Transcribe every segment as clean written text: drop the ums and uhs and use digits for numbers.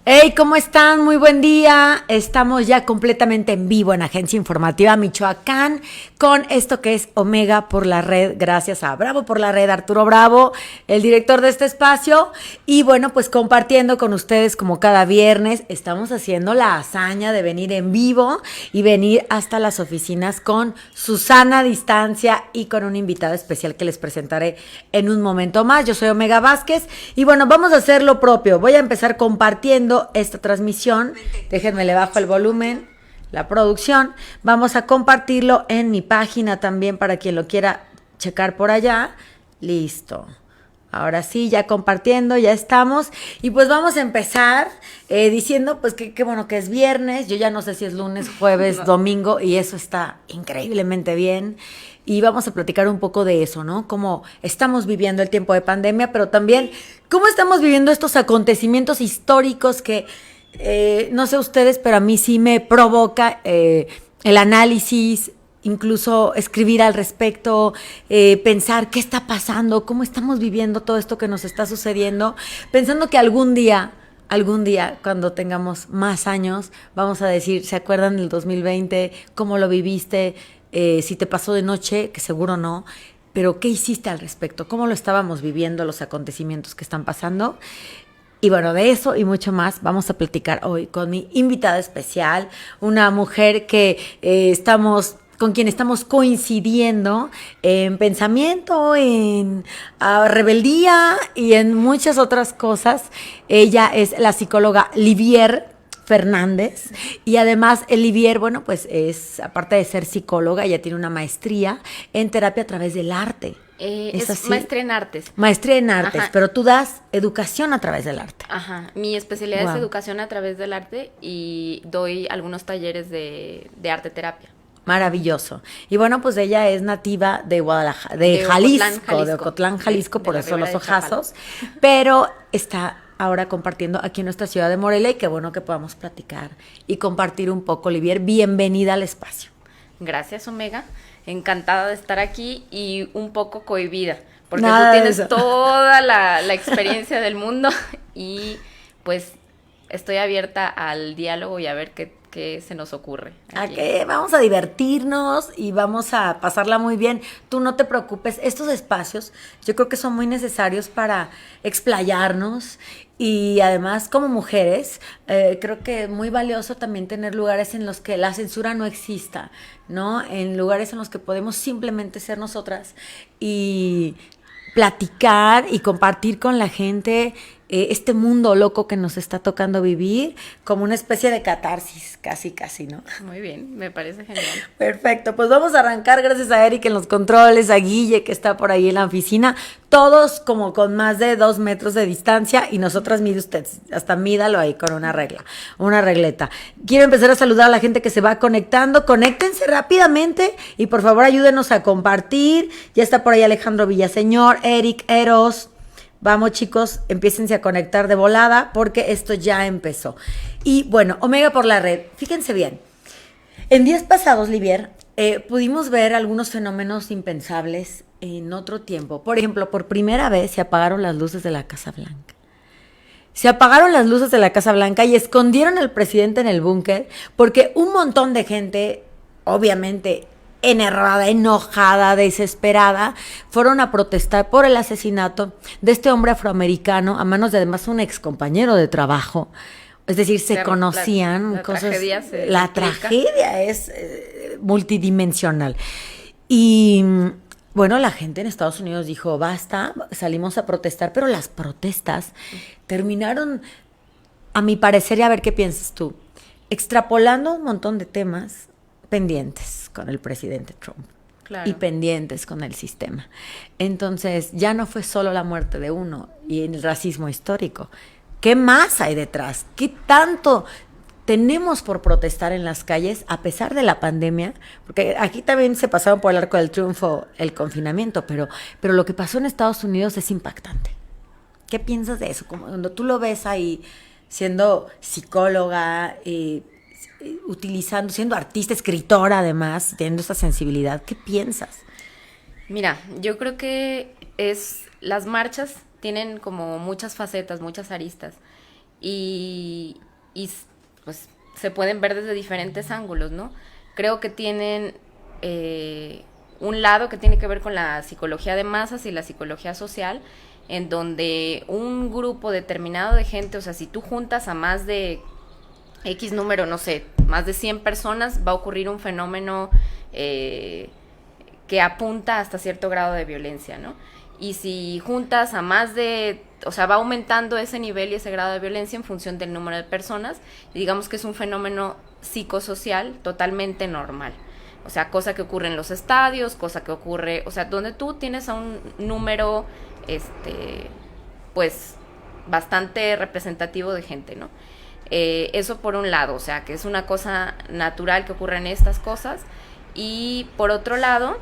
Hey, ¿cómo están? Muy buen día. Estamos ya completamente en vivo en Agencia Informativa Michoacán con esto que es Omega por la Red, gracias a Bravo por la Red, Arturo Bravo, el director de este espacio. Y bueno, pues compartiendo con ustedes como cada viernes, estamos haciendo la hazaña de venir en vivo y venir hasta las oficinas con Susana Distancia y con un invitado especial que les presentaré en un momento más. Yo soy Omega Vázquez y bueno, vamos a hacer lo propio. Voy a empezar compartiendo esta transmisión. Déjenme le bajo el volumen, la producción. Vamos a compartirlo en mi página también para quien lo quiera checar por allá. Listo. Ahora sí, ya compartiendo, ya estamos. Y pues vamos a empezar diciendo pues que bueno que es viernes. Yo ya no sé si es lunes, jueves, no, domingo, y eso está increíblemente bien. Y vamos a platicar un poco de eso, ¿no? Cómo estamos viviendo el tiempo de pandemia, pero también cómo estamos viviendo estos acontecimientos históricos que, no sé ustedes, pero a mí sí me provoca el análisis, incluso escribir al respecto, pensar qué está pasando, cómo estamos viviendo todo esto que nos está sucediendo, pensando que algún día, cuando tengamos más años, vamos a decir, ¿se acuerdan del 2020? ¿Cómo lo viviste? Si te pasó de noche, que seguro no, pero ¿qué hiciste al respecto? ¿Cómo lo estábamos viviendo, los acontecimientos que están pasando? Y bueno, de eso y mucho más vamos a platicar hoy con mi invitada especial, una mujer que con quien estamos coincidiendo en pensamiento, en rebeldía y en muchas otras cosas. Ella es la psicóloga Livier Fernández, y además Livier, bueno, pues es, aparte de ser psicóloga, ella tiene una maestría en terapia a través del arte. Es maestría en artes. Maestría en artes, ajá, pero tú das educación a través del arte. Ajá, mi especialidad es educación a través del arte y doy algunos talleres de arte terapia. Maravilloso. Y bueno, pues ella es nativa de Guadalajara, de Jalisco, de Ocotlán, Jalisco, por eso los ojazos, pero está ahora compartiendo aquí en nuestra ciudad de Morelia, y qué bueno que podamos platicar y compartir un poco. Livier, bienvenida al espacio. Gracias, Omega. Encantada de estar aquí y un poco cohibida, porque Nada tú tienes toda la experiencia del mundo y pues estoy abierta al diálogo y a ver qué se nos ocurre. Okay, vamos a divertirnos y vamos a pasarla muy bien. Tú no te preocupes, estos espacios yo creo que son muy necesarios para explayarnos, y además como mujeres creo que es muy valioso también tener lugares en los que la censura no exista, ¿no? En lugares en los que podemos simplemente ser nosotras y platicar y compartir con la gente este mundo loco que nos está tocando vivir, como una especie de catarsis, casi, ¿no? Muy bien, me parece genial. Perfecto, pues vamos a arrancar, gracias a Eric en los controles, a Guille que está por ahí en la oficina, todos como con más de 2 metros de distancia, y nosotras, mide usted, hasta mídalo ahí con una regleta. Quiero empezar a saludar a la gente que se va conectando, conéctense rápidamente y por favor ayúdenos a compartir. Ya está por ahí Alejandro Villaseñor, Eric, Eros. Vamos, chicos, empiécense a conectar de volada porque esto ya empezó. Y bueno, Omega por la Red, fíjense bien. En días pasados, Livier, pudimos ver algunos fenómenos impensables en otro tiempo. Por ejemplo, por primera vez se apagaron las luces de la Casa Blanca. Se apagaron las luces de la Casa Blanca y escondieron al presidente en el búnker porque un montón de gente, obviamente enervada, enojada, desesperada, fueron a protestar por el asesinato de este hombre afroamericano a manos de además un ex compañero de trabajo. Es decir, se conocían cosas. La tragedia es multidimensional. Y bueno, la gente en Estados Unidos dijo, basta, salimos a protestar, pero las protestas terminaron, a mi parecer, y a ver qué piensas tú, extrapolando un montón de temas pendientes con el presidente Trump. Claro. Y pendientes con el sistema. Entonces, ya no fue solo la muerte de uno y el racismo histórico. ¿Qué más hay detrás? ¿Qué tanto tenemos por protestar en las calles a pesar de la pandemia? Porque aquí también se pasaron por el arco del triunfo el confinamiento, pero lo que pasó en Estados Unidos es impactante. ¿Qué piensas de eso? Como cuando tú lo ves ahí siendo psicóloga, siendo artista, escritora además, teniendo esa sensibilidad, ¿qué piensas? Mira, yo creo que las marchas tienen como muchas facetas, muchas aristas, y pues se pueden ver desde diferentes ángulos, ¿no? Creo que tienen un lado que tiene que ver con la psicología de masas y la psicología social, en donde un grupo determinado de gente, o sea, si tú juntas a más de X número, no sé, más de 100 personas, va a ocurrir un fenómeno que apunta hasta cierto grado de violencia, ¿no? Y si juntas a más de, o sea, va aumentando ese nivel y ese grado de violencia en función del número de personas, y digamos que es un fenómeno psicosocial totalmente normal. O sea, cosa que ocurre en los estadios, cosa que ocurre, o sea, donde tú tienes a un número, pues, bastante representativo de gente, ¿no? Eso por un lado, o sea, que es una cosa natural que ocurren estas cosas. Y por otro lado,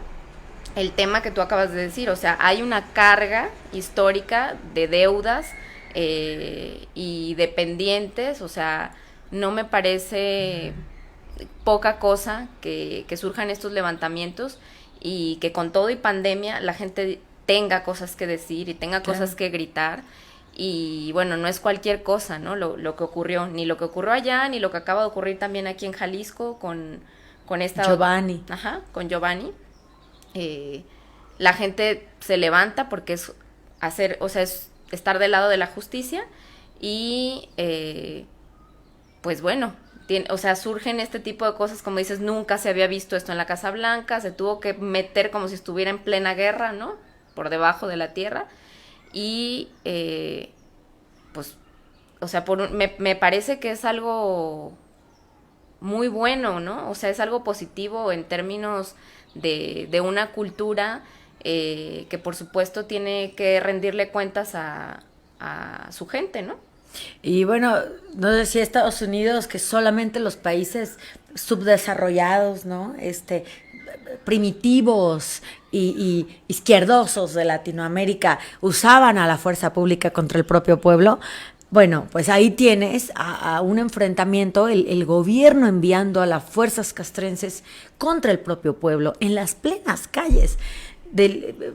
el tema que tú acabas de decir, o sea, hay una carga histórica de deudas y de pendientes, o sea, no me parece poca cosa que surjan estos levantamientos y que con todo y pandemia la gente tenga cosas que decir y tenga cosas que gritar. Y bueno, no es cualquier cosa, ¿no? Lo que ocurrió, ni lo que ocurrió allá, ni lo que acaba de ocurrir también aquí en Jalisco con esta... Giovanni. Ajá, con Giovanni. La gente se levanta porque es hacer, o sea, es estar del lado de la justicia y pues bueno, o sea, surgen este tipo de cosas, como dices, nunca se había visto esto en la Casa Blanca, se tuvo que meter como si estuviera en plena guerra, ¿no? Por debajo de la tierra. Y pues, o sea, me parece que es algo muy bueno, ¿no? O sea, es algo positivo en términos de una cultura que por supuesto tiene que rendirle cuentas a su gente, ¿no? Y bueno, no decía Estados Unidos que solamente los países subdesarrollados, ¿no? Primitivos y izquierdosos de Latinoamérica usaban a la fuerza pública contra el propio pueblo. Bueno, pues ahí tienes a un enfrentamiento, el gobierno enviando a las fuerzas castrenses contra el propio pueblo en las plenas calles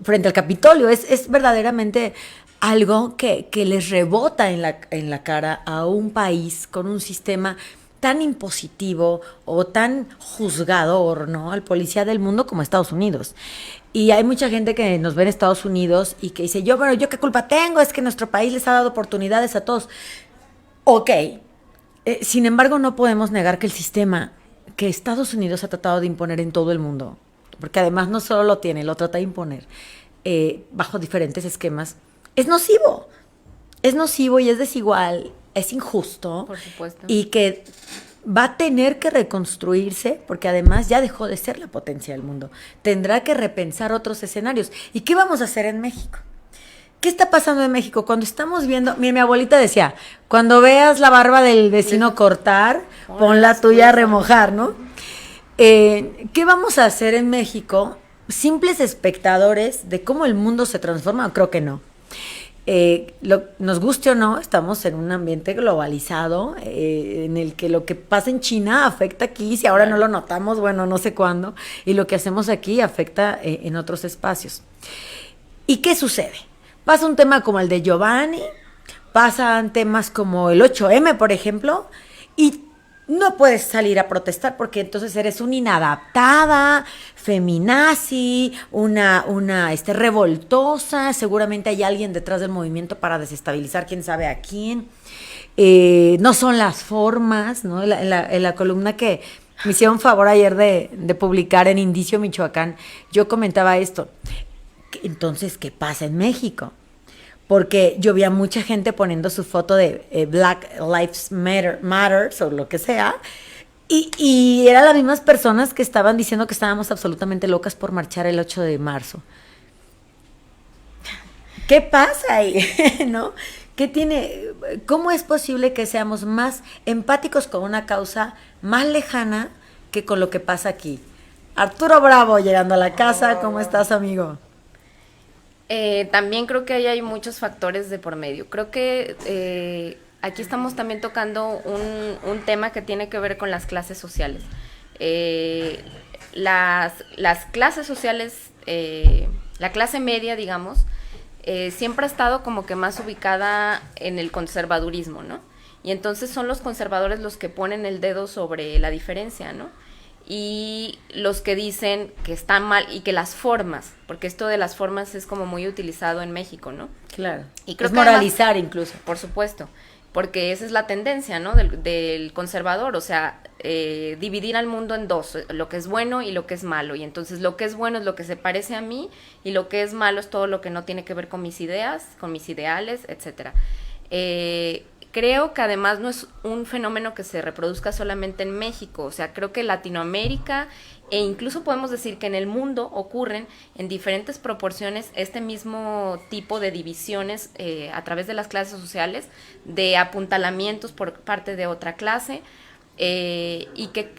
frente al Capitolio. Es verdaderamente algo que les rebota en la cara a un país con un sistema tan impositivo o tan juzgador, ¿no? Al policía del mundo como Estados Unidos. Y hay mucha gente que nos ve en Estados Unidos y que dice, yo qué culpa tengo, es que nuestro país les ha dado oportunidades a todos. Ok, sin embargo no podemos negar que el sistema que Estados Unidos ha tratado de imponer en todo el mundo, porque además no solo lo tiene, lo trata de imponer bajo diferentes esquemas, es nocivo y es desigual, es injusto. Por supuesto. Y que va a tener que reconstruirse, porque además ya dejó de ser la potencia del mundo. Tendrá que repensar otros escenarios. ¿Y qué vamos a hacer en México? ¿Qué está pasando en México? Cuando estamos viendo, mira, mi abuelita decía, cuando veas la barba del vecino cortar, pon la tuya a remojar, ¿no? ¿Qué vamos a hacer en México? ¿Simples espectadores de cómo el mundo se transforma? Creo que no. Nos guste o no, estamos en un ambiente globalizado en el que lo que pasa en China afecta aquí, si ahora no lo notamos, bueno, no sé cuándo, y lo que hacemos aquí afecta en otros espacios. ¿Y qué sucede? Pasa un tema como el de Giovanni, pasan temas como el 8M, por ejemplo, y no puedes salir a protestar porque entonces eres una inadaptada, feminazi, una revoltosa. Seguramente hay alguien detrás del movimiento para desestabilizar quién sabe a quién. No son las formas, ¿no? En la columna que me hicieron favor ayer de publicar en Indicio, Michoacán, yo comentaba esto. Entonces, ¿qué pasa en México? Porque yo vi a mucha gente poniendo su foto de Black Lives Matter o lo que sea, y eran las mismas personas que estaban diciendo que estábamos absolutamente locas por marchar el 8 de marzo. ¿Qué pasa ahí? ¿No? ¿Cómo es posible que seamos más empáticos con una causa más lejana que con lo que pasa aquí? Arturo Bravo llegando a la casa, ¿cómo estás, amigo? También creo que ahí hay muchos factores de por medio. Creo que aquí estamos también tocando un tema que tiene que ver con las clases sociales. Las clases sociales, la clase media, digamos, siempre ha estado como que más ubicada en el conservadurismo, ¿no? Y entonces son los conservadores los que ponen el dedo sobre la diferencia, ¿no? Y los que dicen que están mal y que las formas, porque esto de las formas es como muy utilizado en México, ¿no? Claro. Y creo es que además, moralizar incluso. por supuesto, porque esa es la tendencia, ¿no? Del conservador, o sea, dividir al mundo en dos, lo que es bueno y lo que es malo. Y entonces lo que es bueno es lo que se parece a mí y lo que es malo es todo lo que no tiene que ver con mis ideas, con mis ideales, etcétera. Creo que además no es un fenómeno que se reproduzca solamente en México, o sea, creo que Latinoamérica e incluso podemos decir que en el mundo ocurren en diferentes proporciones este mismo tipo de divisiones a través de las clases sociales, de apuntalamientos por parte de otra clase y que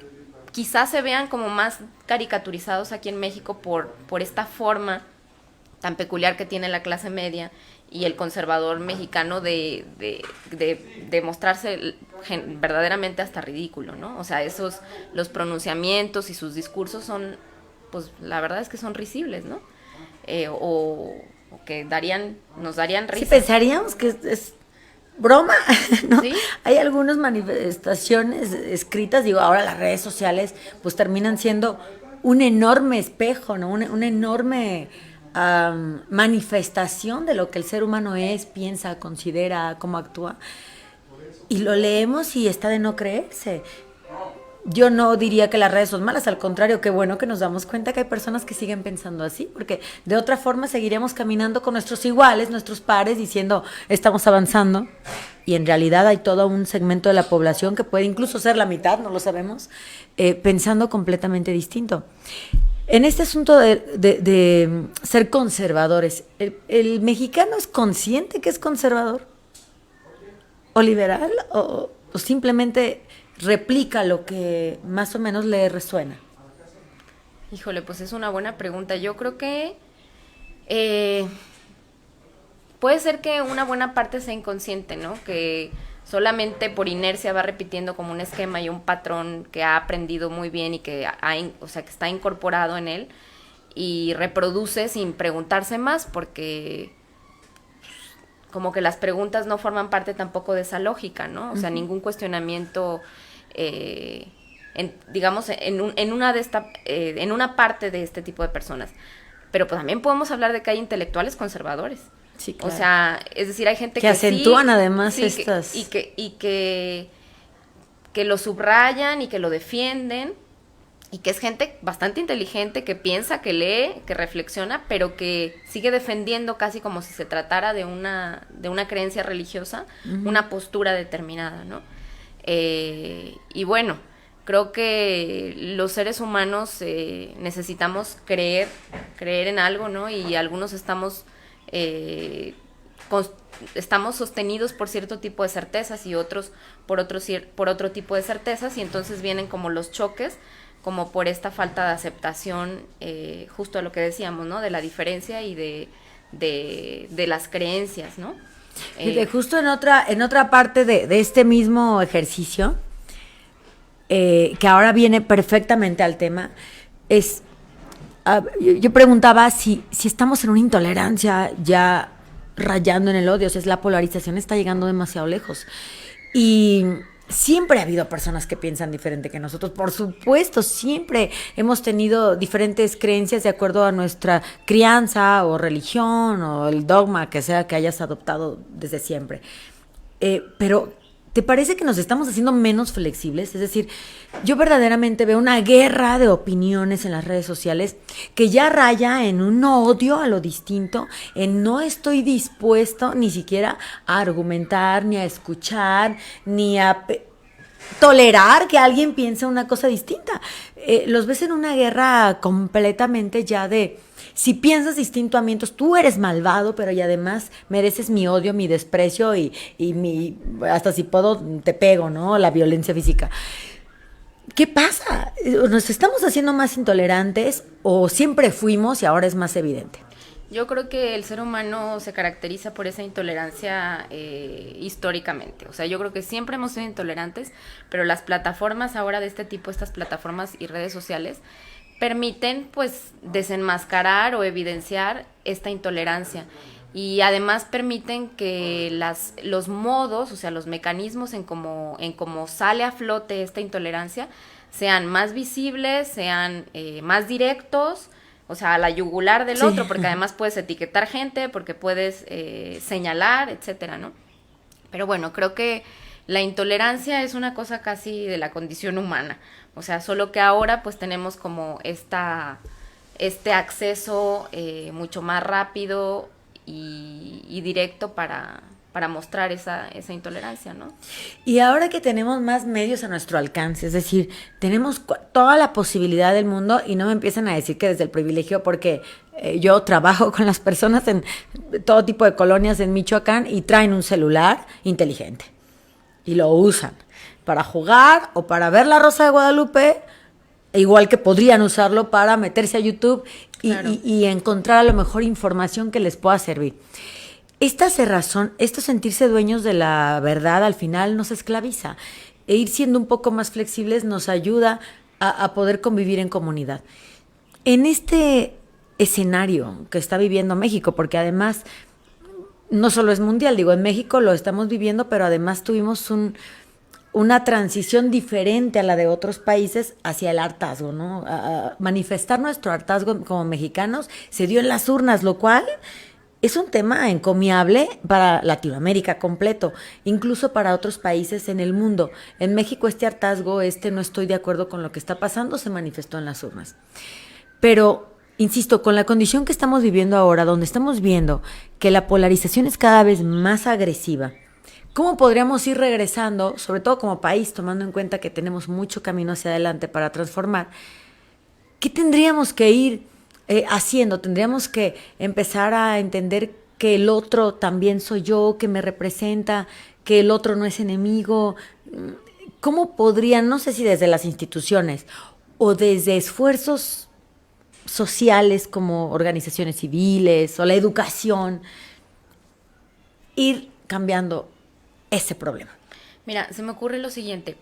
quizás se vean como más caricaturizados aquí en México por esta forma tan peculiar que tiene la clase media y el conservador mexicano de mostrarse verdaderamente hasta ridículo, ¿no? O sea, los pronunciamientos y sus discursos son, pues la verdad es que son risibles, ¿no? O que nos darían risa. Sí, pensaríamos que es broma, ¿no? ¿Sí? Hay algunas manifestaciones escritas, digo, ahora las redes sociales pues terminan siendo un enorme espejo, ¿no? Una enorme manifestación de lo que el ser humano es, piensa, considera, cómo actúa. Y lo leemos y está de no creerse. Yo no diría que las redes son malas, al contrario, qué bueno que nos damos cuenta que hay personas que siguen pensando así, porque de otra forma seguiríamos caminando con nuestros iguales, nuestros pares, diciendo estamos avanzando, y en realidad hay todo un segmento de la población que puede incluso ser la mitad, no lo sabemos, pensando completamente distinto. En este asunto de ser conservadores, ¿el mexicano es consciente que es conservador? ¿O liberal? ¿O simplemente replica lo que más o menos le resuena? Híjole, pues es una buena pregunta. Yo creo que puede ser que una buena parte sea inconsciente, ¿no? Que solamente por inercia va repitiendo como un esquema y un patrón que ha aprendido muy bien y que o sea, que está incorporado en él y reproduce sin preguntarse más porque como que las preguntas no forman parte tampoco de esa lógica, ¿no? O sea, ningún cuestionamiento digamos en una parte de este tipo de personas. Pero pues también podemos hablar de que hay intelectuales conservadores. Sí, claro. O sea, es decir, hay gente que acentúan sí, además sí, estas... que lo subrayan y que lo defienden y que es gente bastante inteligente, que piensa, que lee, que reflexiona, pero que sigue defendiendo casi como si se tratara de una creencia religiosa, una postura determinada, ¿no? Y bueno, creo que los seres humanos necesitamos creer en algo, ¿no? Y algunos estamos sostenidos por cierto tipo de certezas y otros por otro tipo de certezas, y entonces vienen como los choques, como por esta falta de aceptación, justo a lo que decíamos, ¿no? De la diferencia y de las creencias, ¿no? Justo en otra parte de este mismo ejercicio, que ahora viene perfectamente al tema, es... yo preguntaba si estamos en una intolerancia ya rayando en el odio, o sea, la polarización está llegando demasiado lejos. Y siempre ha habido personas que piensan diferente que nosotros, por supuesto, siempre hemos tenido diferentes creencias de acuerdo a nuestra crianza o religión o el dogma que sea que hayas adoptado desde siempre. Pero ¿te parece que nos estamos haciendo menos flexibles? Es decir, yo verdaderamente veo una guerra de opiniones en las redes sociales que ya raya en un odio a lo distinto, en no estoy dispuesto ni siquiera a argumentar, ni a escuchar, ni a tolerar que alguien piense una cosa distinta. Los ves en una guerra completamente ya de... Si piensas distinto a mí, entonces tú eres malvado, pero y además mereces mi odio, mi desprecio y hasta si puedo te pego, ¿no? La violencia física. ¿Qué pasa? ¿Nos estamos haciendo más intolerantes o siempre fuimos y ahora es más evidente? Yo creo que el ser humano se caracteriza por esa intolerancia históricamente. O sea, yo creo que siempre hemos sido intolerantes, pero las plataformas ahora de este tipo, estas plataformas y redes sociales, permiten pues desenmascarar o evidenciar esta intolerancia. y además permiten que los modos, o sea, los mecanismos en cómo sale a flote esta intolerancia sean más visibles, sean más directos, o sea, a la yugular del otro, porque además puedes etiquetar gente, porque puedes señalar, etcétera, ¿no? Pero bueno, creo que la intolerancia es una cosa casi de la condición humana, o sea, solo que ahora pues tenemos como este acceso mucho más rápido y directo para mostrar esa intolerancia, ¿no? Y ahora que tenemos más medios a nuestro alcance, es decir, tenemos toda la posibilidad del mundo, y no me empiecen a decir que desde el privilegio, porque yo trabajo con las personas en todo tipo de colonias en Michoacán y traen un celular inteligente y lo usan para jugar o para ver La Rosa de Guadalupe, igual que podrían usarlo para meterse a YouTube Claro. y encontrar a lo mejor información que les pueda servir. Esta cerrazón, esto sentirse dueños de la verdad, al final nos esclaviza. E ir siendo un poco más flexibles nos ayuda a poder convivir en comunidad. En este escenario que está viviendo México, porque además no solo es mundial, digo, en México lo estamos viviendo, pero además tuvimos una transición diferente a la de otros países hacia el hartazgo, ¿no? A manifestar nuestro hartazgo como mexicanos se dio en las urnas, lo cual es un tema encomiable para Latinoamérica completo, incluso para otros países en el mundo. En México este hartazgo, no estoy de acuerdo con lo que está pasando, se manifestó en las urnas. Pero, insisto, con la condición que estamos viviendo ahora, donde estamos viendo que la polarización es cada vez más agresiva, ¿cómo podríamos ir regresando, sobre todo como país, tomando en cuenta que tenemos mucho camino hacia adelante para transformar? ¿Qué tendríamos que ir haciendo? Tendríamos que empezar a entender que el otro también soy yo, que me representa, que el otro no es enemigo. ¿Cómo podrían, no sé si desde las instituciones o desde esfuerzos sociales como organizaciones civiles o la educación, ir cambiando ese problema? Mira, se me ocurre lo siguiente.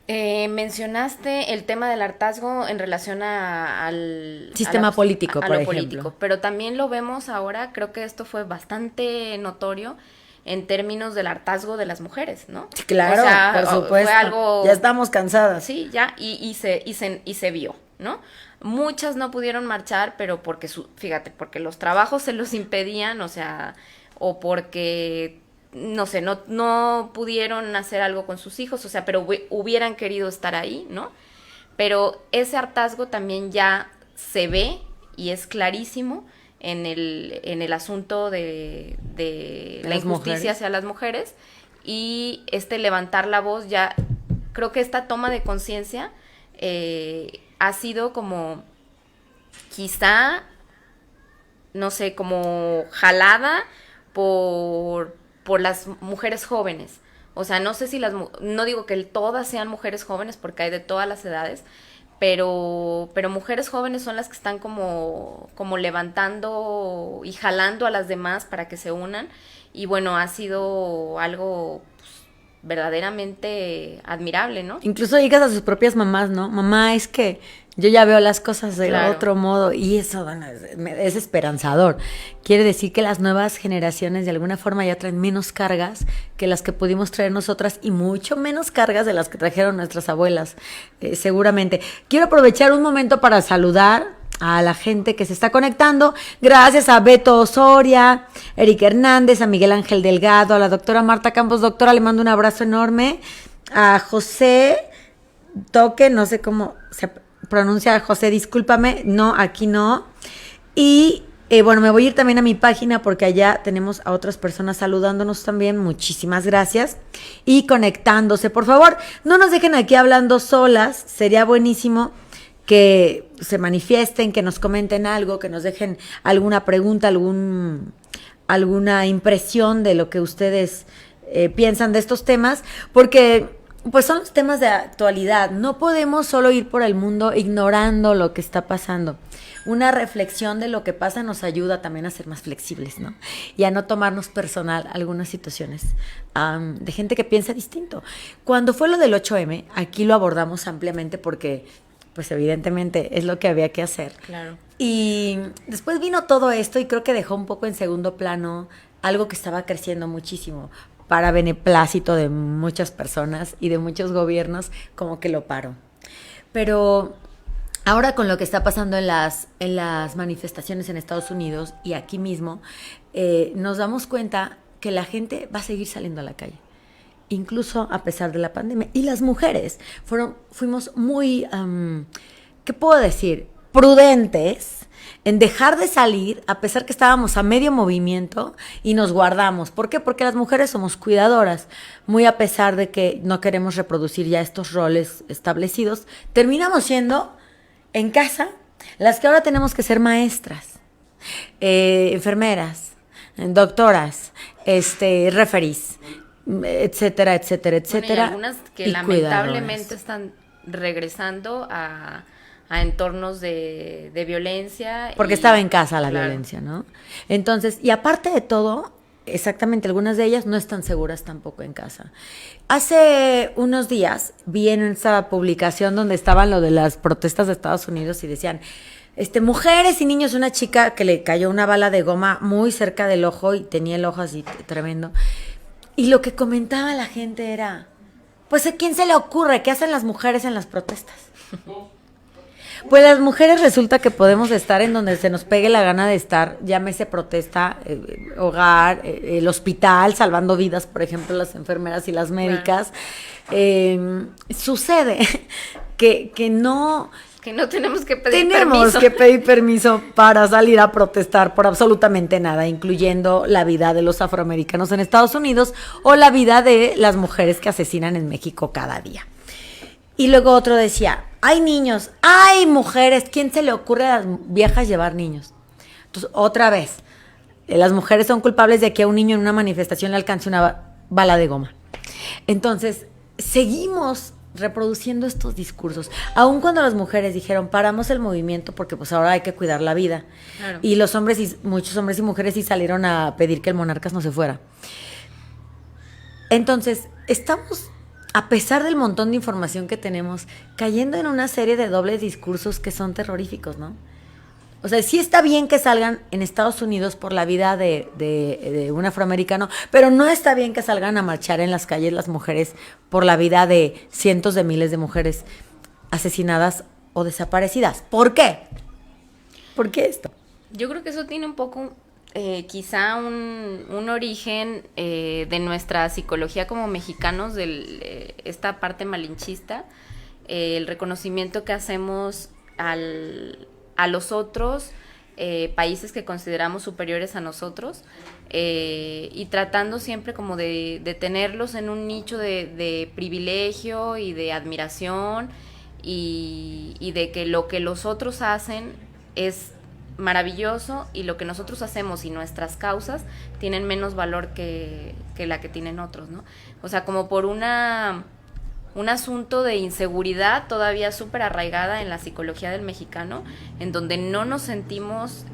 Mencionaste el tema del hartazgo en relación al sistema político, por lo ejemplo. político, pero también lo vemos ahora, creo que esto fue bastante notorio en términos del hartazgo de las mujeres, ¿no? Sí, claro, o sea, por supuesto. Fue algo, ya estamos cansadas. Sí, ya, y se vio, ¿no? Muchas no pudieron marchar, pero porque, fíjate, porque los trabajos se los impedían, o sea, o porque no sé, no pudieron hacer algo con sus hijos, o sea, pero hubieran querido estar ahí, ¿no? Pero ese hartazgo también ya se ve y es clarísimo en el asunto de la injusticia hacia las mujeres, y levantar la voz, ya creo que esta toma de conciencia ha sido como quizá, no sé, como jalada por las mujeres jóvenes. O sea, no sé si no digo que todas sean mujeres jóvenes, porque hay de todas las edades, pero mujeres jóvenes son las que están como levantando y jalando a las demás para que se unan, y bueno, ha sido algo verdaderamente admirable, ¿no? Incluso digas a sus propias mamás, ¿no? Mamá, es que yo ya veo las cosas de otro modo, y eso, bueno, es esperanzador. Quiere decir que las nuevas generaciones de alguna forma ya traen menos cargas que las que pudimos traer nosotras, y mucho menos cargas de las que trajeron nuestras abuelas, seguramente. Quiero aprovechar un momento para saludar a la gente que se está conectando. Gracias a Beto Osoria, Eric Hernández, a Miguel Ángel Delgado, a la doctora Marta Campos. Doctora, le mando un abrazo enorme. A José Toque, no sé cómo se pronuncia, José, discúlpame, no, aquí no. Y bueno, me voy a ir también a mi página, porque allá tenemos a otras personas saludándonos también. Muchísimas gracias. Y conectándose, por favor, no nos dejen aquí hablando solas. Sería buenísimo que se manifiesten, que nos comenten algo, que nos dejen alguna pregunta, alguna impresión de lo que ustedes piensan de estos temas, porque pues son los temas de actualidad. No podemos solo ir por el mundo ignorando lo que está pasando. Una reflexión de lo que pasa nos ayuda también a ser más flexibles, ¿no? Y a no tomarnos personal algunas situaciones de gente que piensa distinto. Cuando fue lo del 8M, aquí lo abordamos ampliamente porque pues evidentemente es lo que había que hacer. Claro. Y después vino todo esto y creo que dejó un poco en segundo plano algo que estaba creciendo muchísimo para beneplácito de muchas personas y de muchos gobiernos, como que lo paró. Pero ahora con lo que está pasando en las manifestaciones en Estados Unidos y aquí mismo, nos damos cuenta que la gente va a seguir saliendo a la calle, incluso a pesar de la pandemia. Y las mujeres fuimos muy, ¿qué puedo decir? Prudentes en dejar de salir a pesar que estábamos a medio movimiento y nos guardamos. ¿Por qué? Porque las mujeres somos cuidadoras, muy a pesar de que no queremos reproducir ya estos roles establecidos, terminamos siendo en casa las que ahora tenemos que ser maestras, enfermeras, doctoras, referees, etcétera, etcétera, etcétera. Bueno, y algunas que y lamentablemente cuidadoras. están regresando a entornos de violencia. Porque y, estaba en casa la claro, violencia, ¿no? Entonces, y aparte de todo, exactamente, algunas de ellas no están seguras tampoco en casa. Hace unos días vi en esa publicación donde estaban lo de las protestas de Estados Unidos y decían, mujeres y niños, una chica que le cayó una bala de goma muy cerca del ojo y tenía el ojo así tremendo. Y lo que comentaba la gente era, pues ¿a quién se le ocurre? ¿Qué hacen las mujeres en las protestas? Pues las mujeres resulta que podemos estar en donde se nos pegue la gana de estar, llámese protesta, hogar, el hospital, salvando vidas, por ejemplo, las enfermeras y las médicas. Sucede que no... Que no tenemos que pedir Tenemos permiso. que pedir permiso para salir a protestar por absolutamente nada, incluyendo la vida de los afroamericanos en Estados Unidos o la vida de las mujeres que asesinan en México cada día. Y luego otro decía, hay niños, hay mujeres, ¿quién se le ocurre a las viejas llevar niños? Entonces, otra vez, las mujeres son culpables de que a un niño en una manifestación le alcance una bala de goma. Entonces, seguimos reproduciendo estos discursos, aun cuando las mujeres dijeron, paramos el movimiento porque pues ahora hay que cuidar la vida. Claro. Y muchos hombres y mujeres sí salieron a pedir que el Monarcas no se fuera. Entonces, estamos, a pesar del montón de información que tenemos, cayendo en una serie de dobles discursos que son terroríficos, ¿no? O sea, sí está bien que salgan en Estados Unidos por la vida de un afroamericano, pero no está bien que salgan a marchar en las calles las mujeres por la vida de cientos de miles de mujeres asesinadas o desaparecidas. ¿Por qué? ¿Por qué esto? Yo creo que eso tiene un poco, quizá un origen de nuestra psicología como mexicanos, de esta parte malinchista, el reconocimiento que hacemos a los otros países que consideramos superiores a nosotros, y tratando siempre como de tenerlos en un nicho de privilegio y de admiración, y de que lo que los otros hacen es maravilloso y lo que nosotros hacemos y nuestras causas tienen menos valor que la que tienen otros, ¿no? O sea, como por un asunto de inseguridad todavía súper arraigada en la psicología del mexicano, en donde no nos sentimos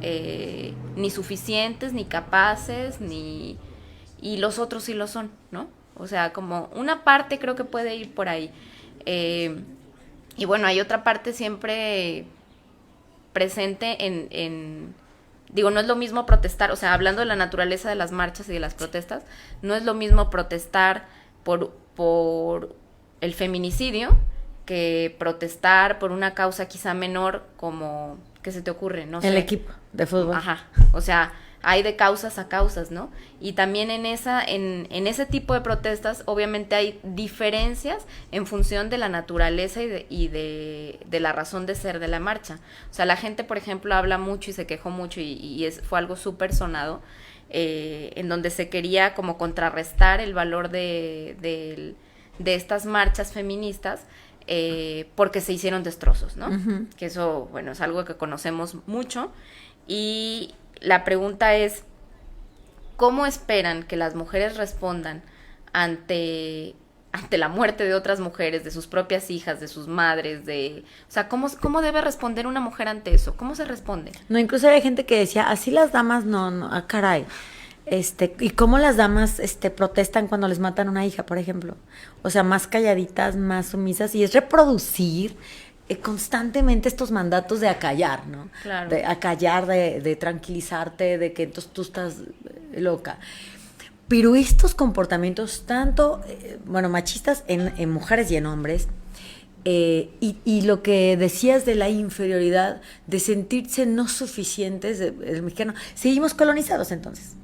ni suficientes, ni capaces, y los otros sí lo son, ¿no? O sea, como una parte creo que puede ir por ahí. Y bueno, hay otra parte siempre presente digo, no es lo mismo protestar, o sea, hablando de la naturaleza de las marchas y de las protestas, no es lo mismo protestar por el feminicidio que protestar por una causa quizá menor, como, ¿qué se te ocurre? No sé. El equipo de fútbol. Ajá, o sea, hay de causas a causas, ¿no? Y también en ese tipo de protestas, obviamente hay diferencias en función de la naturaleza y de la razón de ser de la marcha. O sea, la gente, por ejemplo, habla mucho y se quejó mucho fue algo súper sonado, en donde se quería como contrarrestar el valor de estas marchas feministas, porque se hicieron destrozos, ¿no? Uh-huh. Que eso, bueno, es algo que conocemos mucho. Y la pregunta es, ¿cómo esperan que las mujeres respondan ante la muerte de otras mujeres, de sus propias hijas, de sus madres, o sea, ¿cómo debe responder una mujer ante eso? ¿Cómo se responde? No, incluso hay gente que decía, así las damas no, caray. ¿Y cómo las damas protestan cuando les matan una hija, por ejemplo? O sea, más calladitas, más sumisas, y es reproducir constantemente estos mandatos de acallar, ¿no? Claro. De acallar, de tranquilizarte, de que entonces tú estás loca. Pero estos comportamientos, tanto, machistas en mujeres y en hombres, y lo que decías de la inferioridad, de sentirse no suficientes, el mexicano, seguimos colonizados entonces.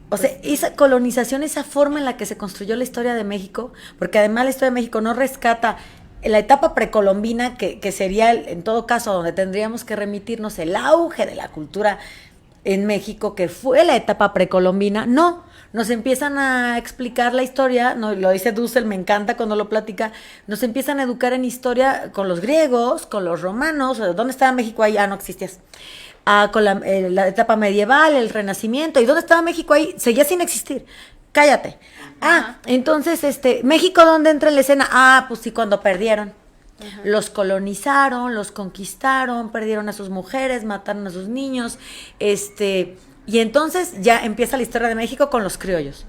O sea, esa colonización, esa forma en la que se construyó la historia de México, porque además la historia de México no rescata la etapa precolombina, que sería, en todo caso, donde tendríamos que remitirnos el auge de la cultura en México, que fue la etapa precolombina. No, nos empiezan a explicar la historia, no, lo dice Dussel, me encanta cuando lo platica, nos empiezan a educar en historia con los griegos, con los romanos. ¿Dónde estaba México ahí? No existías. Con la etapa medieval, el Renacimiento. ¿Y dónde estaba México ahí? Seguía sin existir. Cállate. Entonces, ¿México dónde entra en la escena? Pues sí, cuando perdieron. Ajá. Los colonizaron, los conquistaron, perdieron a sus mujeres, mataron a sus niños, y entonces ya empieza la historia de México con los criollos,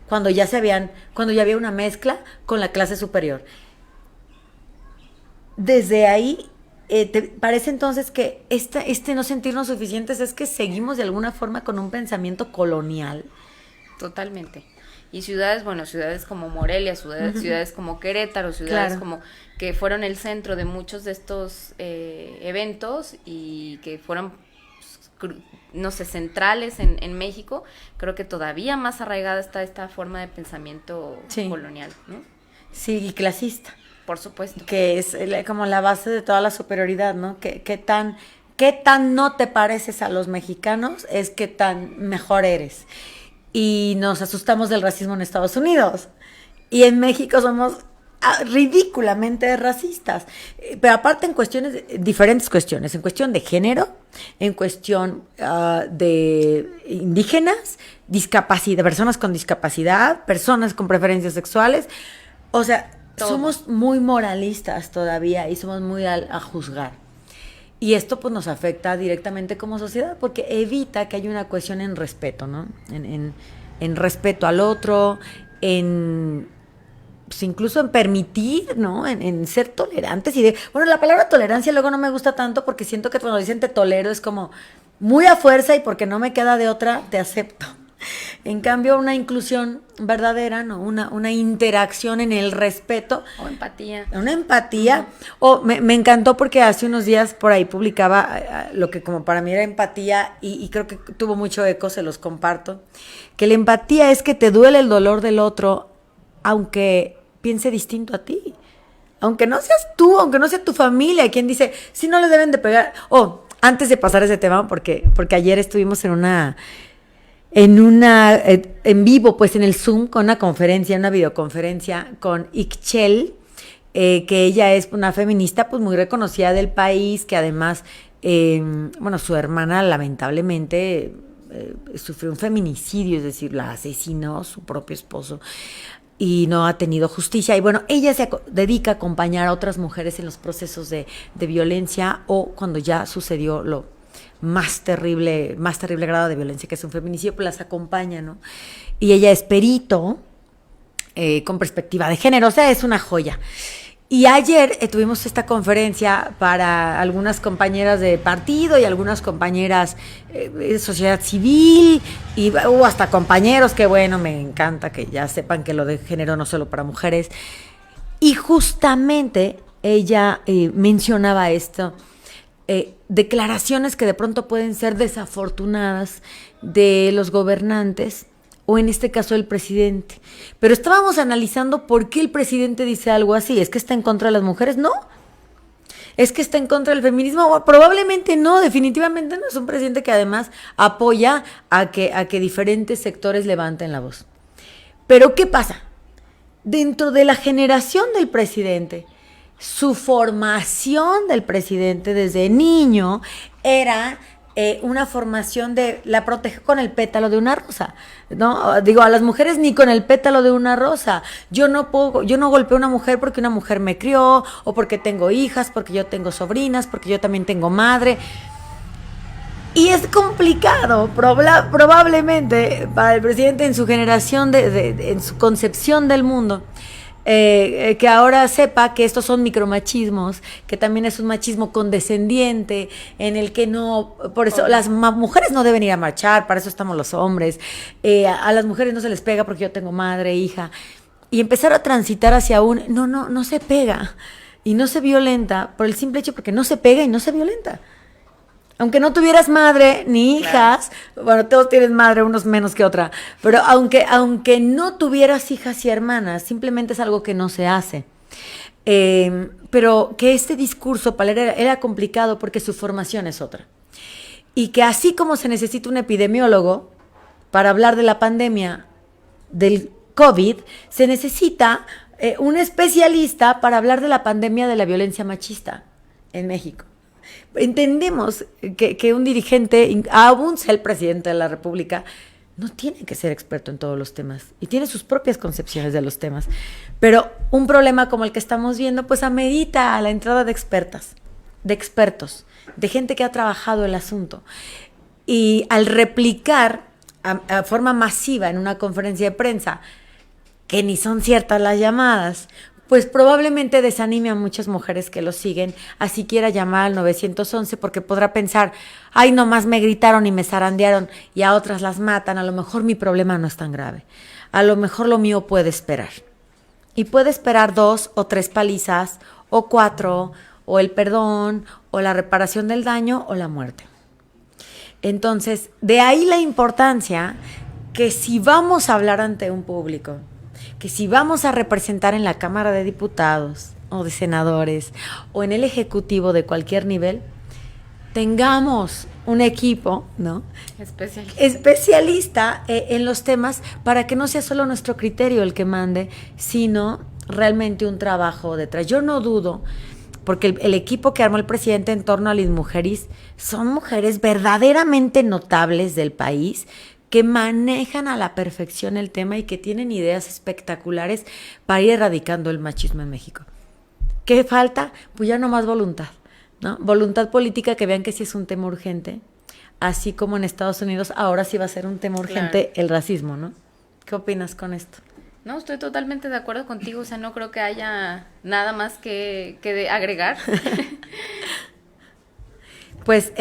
cuando ya había una mezcla con la clase superior. Desde ahí, ¿te parece entonces que no sentirnos suficientes es que seguimos de alguna forma con un pensamiento colonial? Totalmente. Y ciudades como Morelia, ciudades como Querétaro, ciudades como que fueron el centro de muchos de estos eventos y que fueron, no sé, centrales en México, creo que todavía más arraigada está esta forma de pensamiento colonial, ¿no? Sí, y clasista. Por supuesto. Que es como la base de toda la superioridad, ¿no? ¿Qué tan no te pareces a los mexicanos es qué tan mejor eres? Y nos asustamos del racismo en Estados Unidos. Y en México somos ridículamente racistas. Pero aparte en diferentes cuestiones. En cuestión de género, en cuestión de indígenas, discapacidad, personas con discapacidad, personas con preferencias sexuales. O sea, somos muy moralistas todavía y somos muy a juzgar. Y esto pues nos afecta directamente como sociedad porque evita que haya una cohesión en respeto, ¿no? En respeto al otro, pues incluso en permitir, ¿no? En ser tolerantes la palabra tolerancia luego no me gusta tanto porque siento que cuando dicen te tolero es como muy a fuerza y porque no me queda de otra, te acepto. En cambio, una inclusión verdadera, ¿no? Una interacción en el respeto. O empatía. Una empatía. Me encantó porque hace unos días por ahí publicaba lo que como para mí era empatía y creo que tuvo mucho eco, se los comparto. Que la empatía es que te duele el dolor del otro, aunque piense distinto a ti. Aunque no seas tú, aunque no sea tu familia, quien dice, si no le deben de pegar. Antes de pasar ese tema, porque ayer estuvimos en vivo, pues en el Zoom, con una videoconferencia con Ixchel, que ella es una feminista pues muy reconocida del país, que además, su hermana lamentablemente sufrió un feminicidio, es decir, la asesinó su propio esposo y no ha tenido justicia. Y ella se dedica a acompañar a otras mujeres en los procesos de violencia o cuando ya sucedió lo más terrible grado de violencia, que es un feminicidio, pues las acompaña, ¿no? Y ella es perito con perspectiva de género, o sea, es una joya. Y ayer tuvimos esta conferencia para algunas compañeras de partido y algunas compañeras de sociedad civil y hasta compañeros que, me encanta que ya sepan que lo de género no solo para mujeres. Y justamente ella mencionaba esto, declaraciones que de pronto pueden ser desafortunadas de los gobernantes o en este caso el presidente. Pero estábamos analizando por qué el presidente dice algo así. ¿Es que está en contra de las mujeres? No. ¿Es que está en contra del feminismo? Probablemente no, definitivamente no. Es un presidente que además apoya a que diferentes sectores levanten la voz. Pero ¿qué pasa? Dentro de la generación del presidente, su formación del presidente desde niño era una formación de la protege con el pétalo de una rosa, ¿no? Digo, a las mujeres ni con el pétalo de una rosa. Yo no golpeo a una mujer porque una mujer me crió, o porque tengo hijas, porque yo tengo sobrinas, porque yo también tengo madre. Y es complicado, probablemente, para el presidente en su generación, en su concepción del mundo, que ahora sepa que estos son micromachismos, que también es un machismo condescendiente, en el que no, por eso las mujeres no deben ir a marchar, para eso estamos los hombres, a las mujeres no se les pega porque yo tengo madre, hija, y empezar a transitar hacia no se pega, y no se violenta, por el simple hecho porque no se pega y no se violenta. Aunque no tuvieras madre ni hijas, claro. Bueno, todos tienen madre, unos menos que otra, pero aunque no tuvieras hijas y hermanas, simplemente es algo que no se hace. Pero que este discurso para él era complicado porque su formación es otra. Y que así como se necesita un epidemiólogo para hablar de la pandemia del COVID, se necesita un especialista para hablar de la pandemia de la violencia machista en México. Entendemos que un dirigente, aún sea el presidente de la República, no tiene que ser experto en todos los temas y tiene sus propias concepciones de los temas. Pero un problema como el que estamos viendo, pues amerita a la entrada de expertos, de gente que ha trabajado el asunto. Y al replicar a forma masiva en una conferencia de prensa que ni son ciertas las llamadas, pues probablemente desanime a muchas mujeres que lo siguen a siquiera llamar al 911 porque podrá pensar, ay, nomás me gritaron y me zarandearon y a otras las matan, a lo mejor mi problema no es tan grave, a lo mejor lo mío puede esperar. Y puede esperar 2 o 3 palizas o 4 o el perdón o la reparación del daño o la muerte. Entonces, de ahí la importancia que si vamos a hablar ante un público, que si vamos a representar en la Cámara de Diputados o de senadores o en el Ejecutivo de cualquier nivel, tengamos un equipo, ¿no? Especialista en los temas para que no sea solo nuestro criterio el que mande, sino realmente un trabajo detrás. Yo no dudo, porque el equipo que armó el presidente en torno a las mujeres son mujeres verdaderamente notables del país, que manejan a la perfección el tema y que tienen ideas espectaculares para ir erradicando el machismo en México. ¿Qué falta? Pues ya no más voluntad, ¿no? Voluntad política, que vean que sí es un tema urgente, así como en Estados Unidos ahora sí va a ser un tema urgente, claro, el racismo, ¿no? ¿Qué opinas con esto? No, estoy totalmente de acuerdo contigo, o sea, no creo que haya nada más que agregar. Pues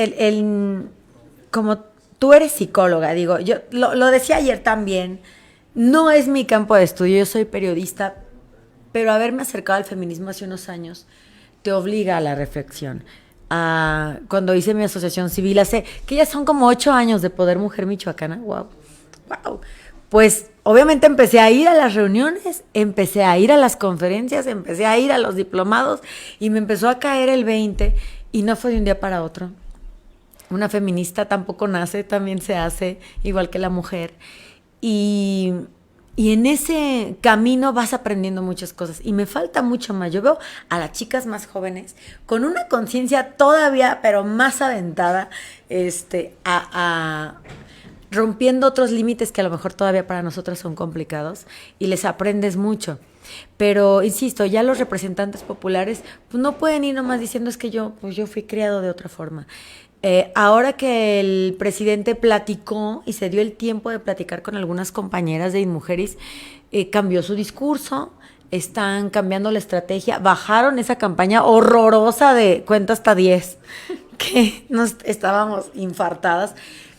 como tú eres psicóloga, digo, yo lo decía ayer también, no es mi campo de estudio, yo soy periodista, pero haberme acercado al feminismo hace unos años te obliga a la reflexión. Cuando hice mi asociación civil, que ya son como 8 años de Poder Mujer Michoacana, wow, pues obviamente empecé a ir a las reuniones, empecé a ir a las conferencias, empecé a ir a los diplomados y me empezó a caer el 20 y no fue de un día para otro. Una feminista tampoco nace, también se hace, igual que la mujer. Y en ese camino vas aprendiendo muchas cosas. Y me falta mucho más. Yo veo a las chicas más jóvenes con una conciencia todavía, pero más aventada, rompiendo otros límites que a lo mejor todavía para nosotras son complicados. Y les aprendes mucho. Pero, insisto, ya los representantes populares pues no pueden ir nomás diciendo es que yo fui criado de otra forma. Ahora que el presidente platicó y se dio el tiempo de platicar con algunas compañeras de mujeres, cambió su discurso, están cambiando la estrategia, bajaron esa campaña horrorosa de cuenta hasta 10, que nos estábamos infartadas.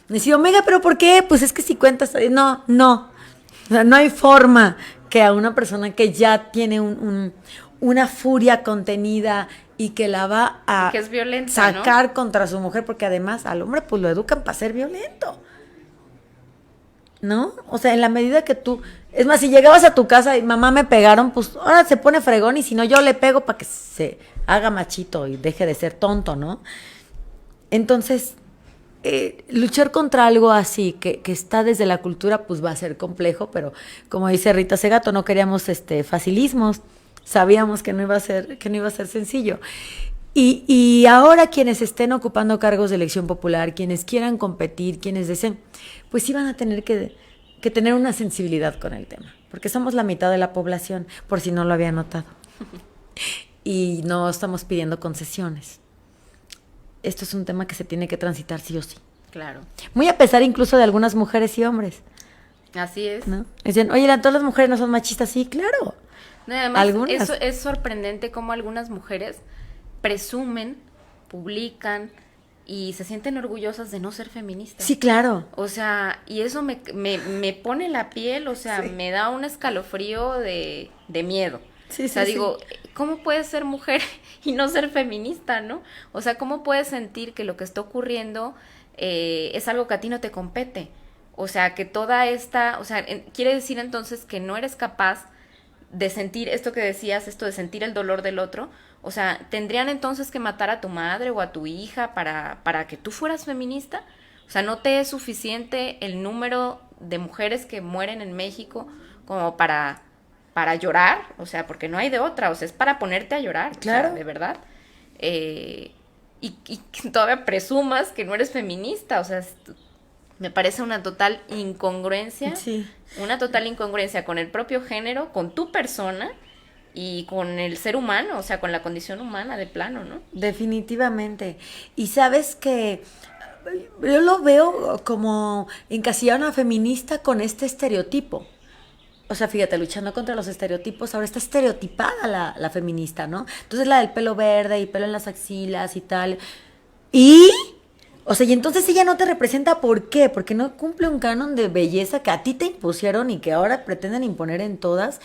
Me decía, Omega, ¿pero por qué? Pues es que si cuentas hasta 10, no, o sea, no hay forma que a una persona que ya tiene una furia contenida y que la va a que es violenta, sacar, ¿no?, contra su mujer, porque además al hombre pues lo educan para ser violento, ¿no? O sea, en la medida que tú, es más, si llegabas a tu casa y mamá me pegaron, pues ahora se pone fregón y si no yo le pego para que se haga machito y deje de ser tonto, ¿no? Entonces, luchar contra algo así, que está desde la cultura, pues va a ser complejo, pero como dice Rita Segato, no queríamos facilismos. Sabíamos que no iba a ser sencillo. Y ahora quienes estén ocupando cargos de elección popular, quienes quieran competir, quienes deseen, pues sí van a tener que tener una sensibilidad con el tema, porque somos la mitad de la población, por si no lo había notado. Y no estamos pidiendo concesiones. Esto es un tema que se tiene que transitar sí o sí. Claro. Muy a pesar incluso de algunas mujeres y hombres. Así es. ¿No? Dicen, oye, todas las mujeres no son machistas. Sí, claro. No, además, Algunas. eso es sorprendente cómo algunas mujeres presumen, publican y se sienten orgullosas de no ser feministas. Sí, claro. O sea, y eso me pone la piel, o sea, Sí. me da un escalofrío de miedo. Sí, O sea, sí, digo, ¿cómo puedes ser mujer y no ser feminista, no? O sea, ¿cómo puedes sentir que lo que está ocurriendo es algo que a ti no te compete? O sea, que toda esta, o sea, quiere decir entonces que no eres capaz de sentir esto que decías, esto de sentir el dolor del otro. O sea, ¿tendrían entonces que matar a tu madre o a tu hija para que tú fueras feminista? O sea, ¿no te es suficiente el número de mujeres que mueren en México como para llorar? O sea, porque no hay de otra, o sea, es para ponerte a llorar, Claro. o sea, de verdad. Y que todavía presumas que no eres feminista, o sea, me parece una total incongruencia, Sí. una total incongruencia con el propio género, con tu persona y con el ser humano, o sea, con la condición humana de plano, ¿no? Definitivamente. Y sabes que yo lo veo como encasillar a una feminista con este estereotipo. O sea, fíjate, luchando contra los estereotipos, ahora está estereotipada la feminista, ¿no? Entonces la del pelo verde y pelo en las axilas y tal. Y, o sea, y entonces ella no te representa, ¿por qué? Porque no cumple un canon de belleza que a ti te impusieron y que ahora pretenden imponer en todas,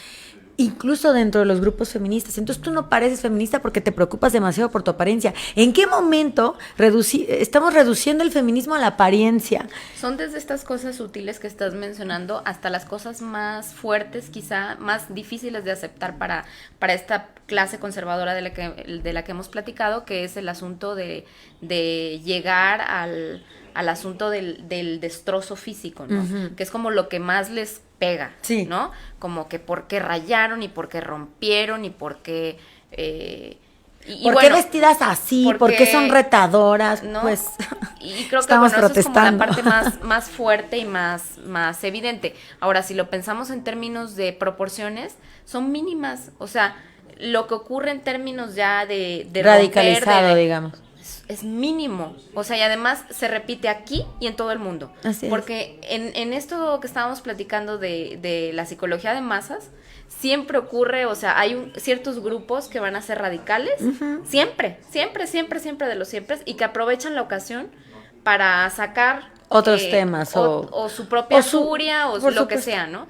incluso dentro de los grupos feministas. Entonces tú no pareces feminista porque te preocupas demasiado por tu apariencia. ¿En qué momento estamos reduciendo el feminismo a la apariencia? Son desde estas cosas sutiles que estás mencionando hasta las cosas más fuertes, quizá más difíciles de aceptar para esta clase conservadora de la que hemos platicado, que es el asunto de llegar al asunto del destrozo físico, ¿no? Ujú. Que es como lo que más les pega, Sí. ¿no? Como que por qué rayaron y por qué rompieron y por qué... y ¿Por bueno, qué vestidas así? ¿Por porque- qué son retadoras? ¿no? Pues Y creo que estamos bueno, eso es como la protestando. parte más fuerte y más evidente. Ahora, si lo pensamos en términos de proporciones, son mínimas. O sea, lo que ocurre en términos ya de radicalizado, romper, digamos. es mínimo. O sea, y además se repite aquí y en todo el mundo. Así es. Porque en esto que estábamos platicando de la psicología de masas, siempre ocurre, o sea, hay ciertos grupos que van a ser radicales, siempre de los siempre, y que aprovechan la ocasión para sacar Otros temas o su propia o su- furia o por lo que supuesto. sea, ¿no?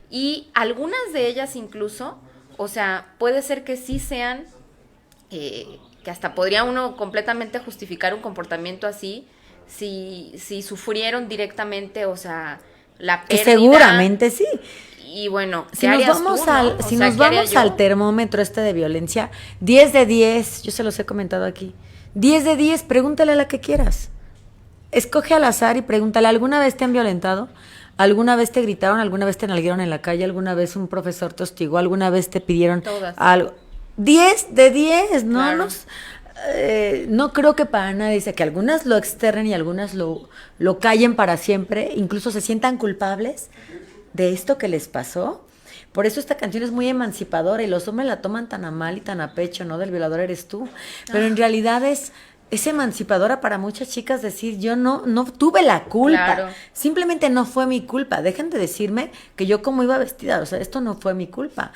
Y algunas de ellas incluso, o sea, puede ser que sí sean, que hasta podría uno completamente justificar un comportamiento así si sufrieron directamente, o sea, la Que pérdida. seguramente sí. Y bueno, ¿qué Si nos harías vamos, tú, no? O si sea, nos ¿qué haría vamos yo? al termómetro este de violencia, 10 de 10, yo se los he comentado aquí. 10 de 10, pregúntale a la que quieras. Escoge al azar y pregúntale, ¿alguna vez te han violentado? ¿Alguna vez te gritaron? ¿Alguna vez te nalguaron en la calle? ¿Alguna vez un profesor te hostigó? ¿Alguna vez te pidieron Todas. algo? 10 de 10, ¿no? Claro. No creo que para nadie, dice que algunas lo externen y algunas lo callen para siempre, incluso se sientan culpables de esto que les pasó. Por eso esta canción es muy emancipadora y los hombres la toman tan a mal y tan a pecho, ¿no? Del violador eres tú. Pero en realidad es emancipadora para muchas chicas decir, yo no tuve la culpa. Claro. Simplemente no fue mi culpa. Dejen de decirme que yo como iba vestida, o sea, esto no fue mi culpa.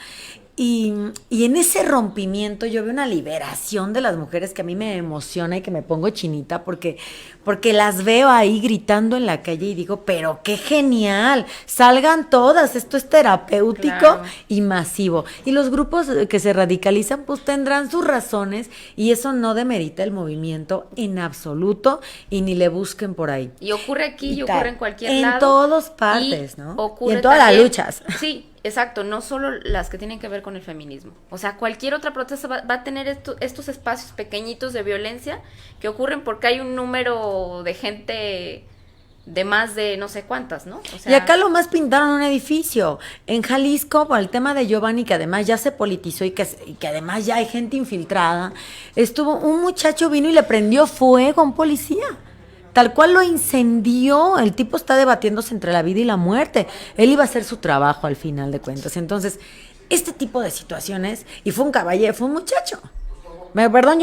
Y en ese rompimiento yo veo una liberación de las mujeres que a mí me emociona y que me pongo chinita porque las veo ahí gritando en la calle y digo, pero qué genial, salgan todas, esto es terapéutico Claro. y masivo. Y los grupos que se radicalizan pues tendrán sus razones y eso no demerita el movimiento en absoluto y ni le busquen por ahí. Y ocurre aquí y tal. ocurre en cualquier En lado. todas partes, Y ¿no? ocurre Y en todas las también- luchas. Sí, exacto, no solo las que tienen que ver con el feminismo. O sea, cualquier otra protesta va a tener estos espacios pequeñitos de violencia que ocurren porque hay un número de gente de más de no sé cuántas, ¿no? O sea, Y acá lo más pintaron un edificio. En Jalisco, por el tema de Giovanni, que además ya se politizó y que además ya hay gente infiltrada, un muchacho vino y le prendió fuego a un policía. Tal cual lo incendió. El tipo está debatiéndose entre la vida y la muerte. Él iba a hacer su trabajo al final de cuentas. Entonces, este tipo de situaciones, y fue un caballero, fue un muchacho. Perdón,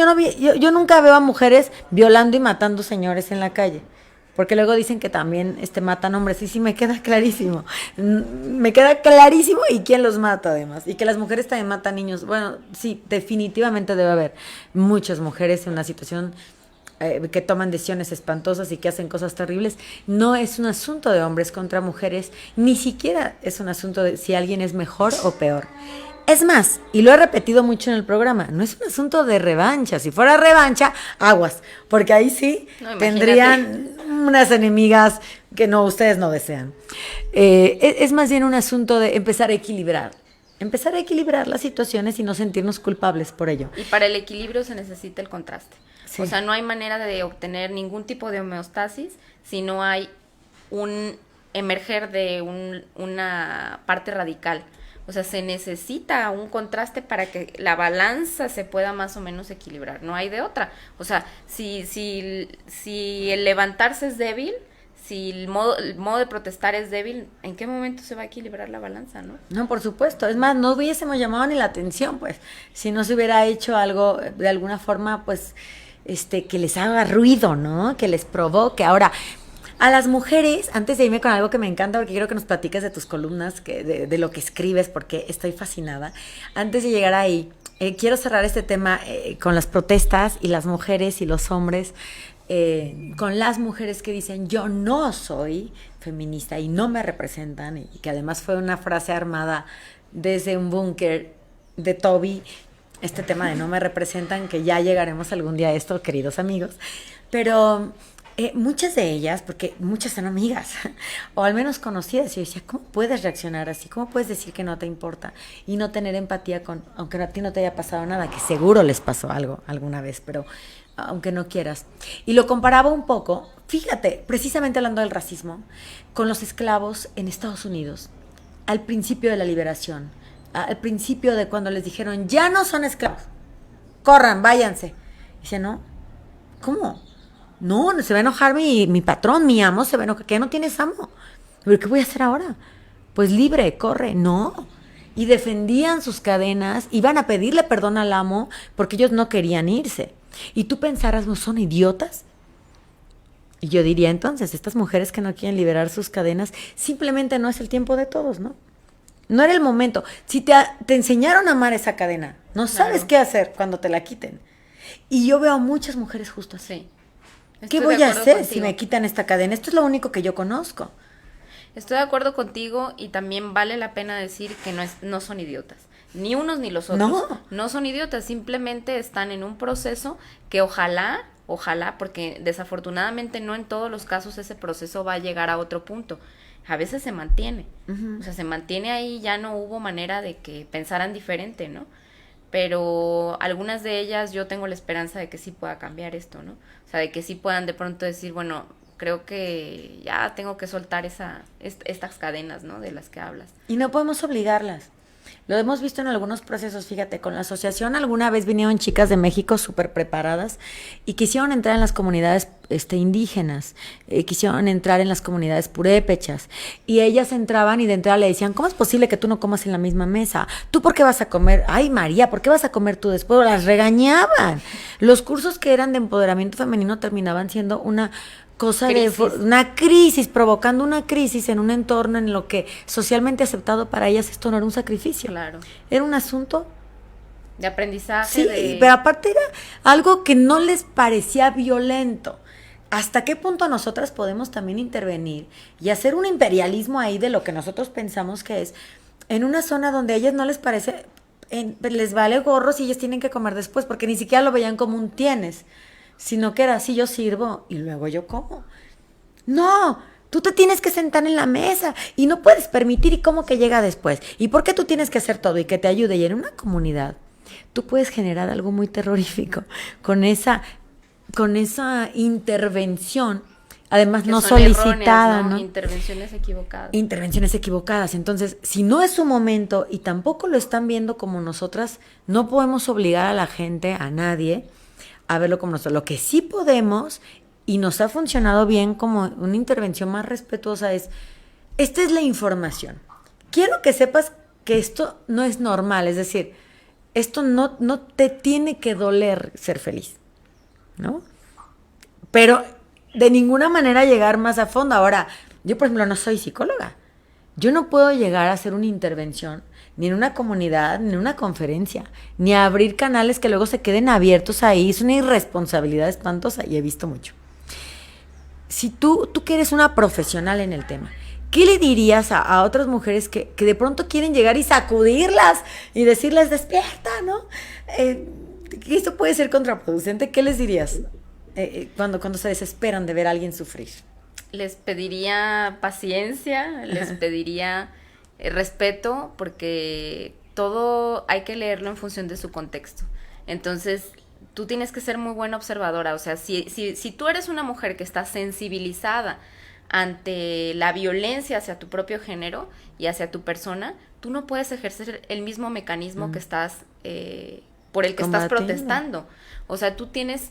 yo nunca veo a mujeres violando y matando señores en la calle. Porque luego dicen que también matan hombres. Y sí, me queda clarísimo. Me queda clarísimo. ¿Y quién los mata además? Y que las mujeres también matan niños. Bueno, sí, definitivamente debe haber muchas mujeres en una situación que toman decisiones espantosas y que hacen cosas terribles. No es un asunto de hombres contra mujeres. Ni siquiera es un asunto de si alguien es mejor o peor. Es más, y lo he repetido mucho en el programa, no es un asunto de revancha. Si fuera revancha, aguas, porque ahí sí tendrían unas enemigas que no, ustedes no desean. Es más bien un asunto de empezar a equilibrar las situaciones y no sentirnos culpables por ello. Y para el equilibrio se necesita el contraste. Sí. O sea, no hay manera de obtener ningún tipo de homeostasis si no hay un emerger de una parte radical. O sea, se necesita un contraste para que la balanza se pueda más o menos equilibrar. No hay de otra. O sea, si el levantarse es débil, si el modo de protestar es débil, ¿en qué momento se va a equilibrar la balanza, no? No, por supuesto. Es más, no hubiésemos llamado ni la atención, pues, si no se hubiera hecho algo de alguna forma, pues, que les haga ruido, ¿no? Que les provoque. Ahora, a las mujeres, antes de irme con algo que me encanta, porque quiero que nos platiques de tus columnas, de lo que escribes, porque estoy fascinada. Antes de llegar ahí, quiero cerrar este tema con las protestas y las mujeres y los hombres, con las mujeres que dicen yo no soy feminista y no me representan, y que además fue una frase armada desde un búnker de Toby, este tema de no me representan, que ya llegaremos algún día a esto, queridos amigos, pero muchas de ellas, porque muchas son amigas, o al menos conocidas, y yo decía, ¿cómo puedes reaccionar así? ¿Cómo puedes decir que no te importa? Y no tener empatía con, aunque a ti no te haya pasado nada, que seguro les pasó algo alguna vez, pero aunque no quieras. Y lo comparaba un poco, fíjate, precisamente hablando del racismo, con los esclavos en Estados Unidos, al principio de la liberación, al principio de cuando les dijeron, ya no son esclavos, corran, váyanse. Dice, no, ¿cómo? No, se va a enojar mi patrón, mi amo, se va a enojar, que ya no tienes amo. ¿Pero qué voy a hacer ahora? Pues libre, corre, no. Y defendían sus cadenas, iban a pedirle perdón al amo porque ellos no querían irse. Y tú pensarás, ¿no son idiotas? Y yo diría entonces, estas mujeres que no quieren liberar sus cadenas, simplemente no es el tiempo de todos, ¿no? No era el momento. Si te enseñaron a amar esa cadena, no sabes Claro. qué hacer cuando te la quiten. Y yo veo a muchas mujeres justo así. Sí. ¿Qué Estoy voy de a acuerdo hacer contigo. si me quitan esta cadena? Esto es lo único que yo conozco. Estoy de acuerdo contigo y también vale la pena decir que no son idiotas. Ni unos ni los otros. No son idiotas, simplemente están en un proceso que ojalá, porque desafortunadamente no en todos los casos ese proceso va a llegar a otro punto. A veces se mantiene. Uh-huh. O sea, se mantiene ahí, ya no hubo manera de que pensaran diferente, ¿no? Pero algunas de ellas yo tengo la esperanza de que sí pueda cambiar esto, ¿no? O sea, de que sí puedan de pronto decir, bueno, creo que ya tengo que soltar estas cadenas, ¿no? De las que hablas. Y no podemos obligarlas. Lo hemos visto en algunos procesos, fíjate, con la asociación alguna vez vinieron chicas de México súper preparadas y quisieron entrar en las comunidades indígenas, quisieron entrar en las comunidades purépechas, y ellas entraban y de entrada le decían, ¿cómo es posible que tú no comas en la misma mesa? ¿Tú por qué vas a comer? Ay, María, ¿por qué vas a comer tú después? Las regañaban. Los cursos que eran de empoderamiento femenino terminaban siendo una cosa una crisis, provocando una crisis en un entorno en lo que socialmente aceptado para ellas esto no era un sacrificio. Claro. Era un asunto de aprendizaje. Sí, pero aparte era algo que no les parecía violento. ¿Hasta qué punto nosotras podemos también intervenir y hacer un imperialismo ahí de lo que nosotros pensamos que es, en una zona donde a ellas no les parece, les vale gorro si ellas tienen que comer después, porque ni siquiera lo veían como un tienes, sino que era así, yo sirvo y luego yo como. No, tú te tienes que sentar en la mesa y no puedes permitir, y cómo que llega después, y por qué tú tienes que hacer todo y que te ayude. Y en una comunidad tú puedes generar algo muy terrorífico con esa intervención, además no solicitada, erróneas, ¿no? Intervenciones equivocadas. Entonces, si no es su momento y tampoco lo están viendo como nosotras, no podemos obligar a la gente, a nadie, a verlo como nosotros. Lo que sí podemos, y nos ha funcionado bien como una intervención más respetuosa, esta es la información. Quiero que sepas que esto no es normal, es decir, esto no te tiene que doler ser feliz, ¿no? Pero de ninguna manera llegar más a fondo. Ahora, yo por ejemplo no soy psicóloga. Yo no puedo llegar a hacer una intervención ni en una comunidad, ni en una conferencia, ni a abrir canales que luego se queden abiertos ahí. Es una irresponsabilidad espantosa y he visto mucho. Si tú que eres una profesional en el tema, ¿qué le dirías a otras mujeres que de pronto quieren llegar y sacudirlas y decirles despierta, ¿no? Esto puede ser contraproducente. ¿Qué les dirías cuando se desesperan de ver a alguien sufrir? Les pediría paciencia, les pediría respeto, porque todo hay que leerlo en función de su contexto. Entonces, tú tienes que ser muy buena observadora. O sea, si tú eres una mujer que está sensibilizada ante la violencia hacia tu propio género y hacia tu persona, tú no puedes ejercer el mismo mecanismo que estás, por el que estás protestando. O sea, tú tienes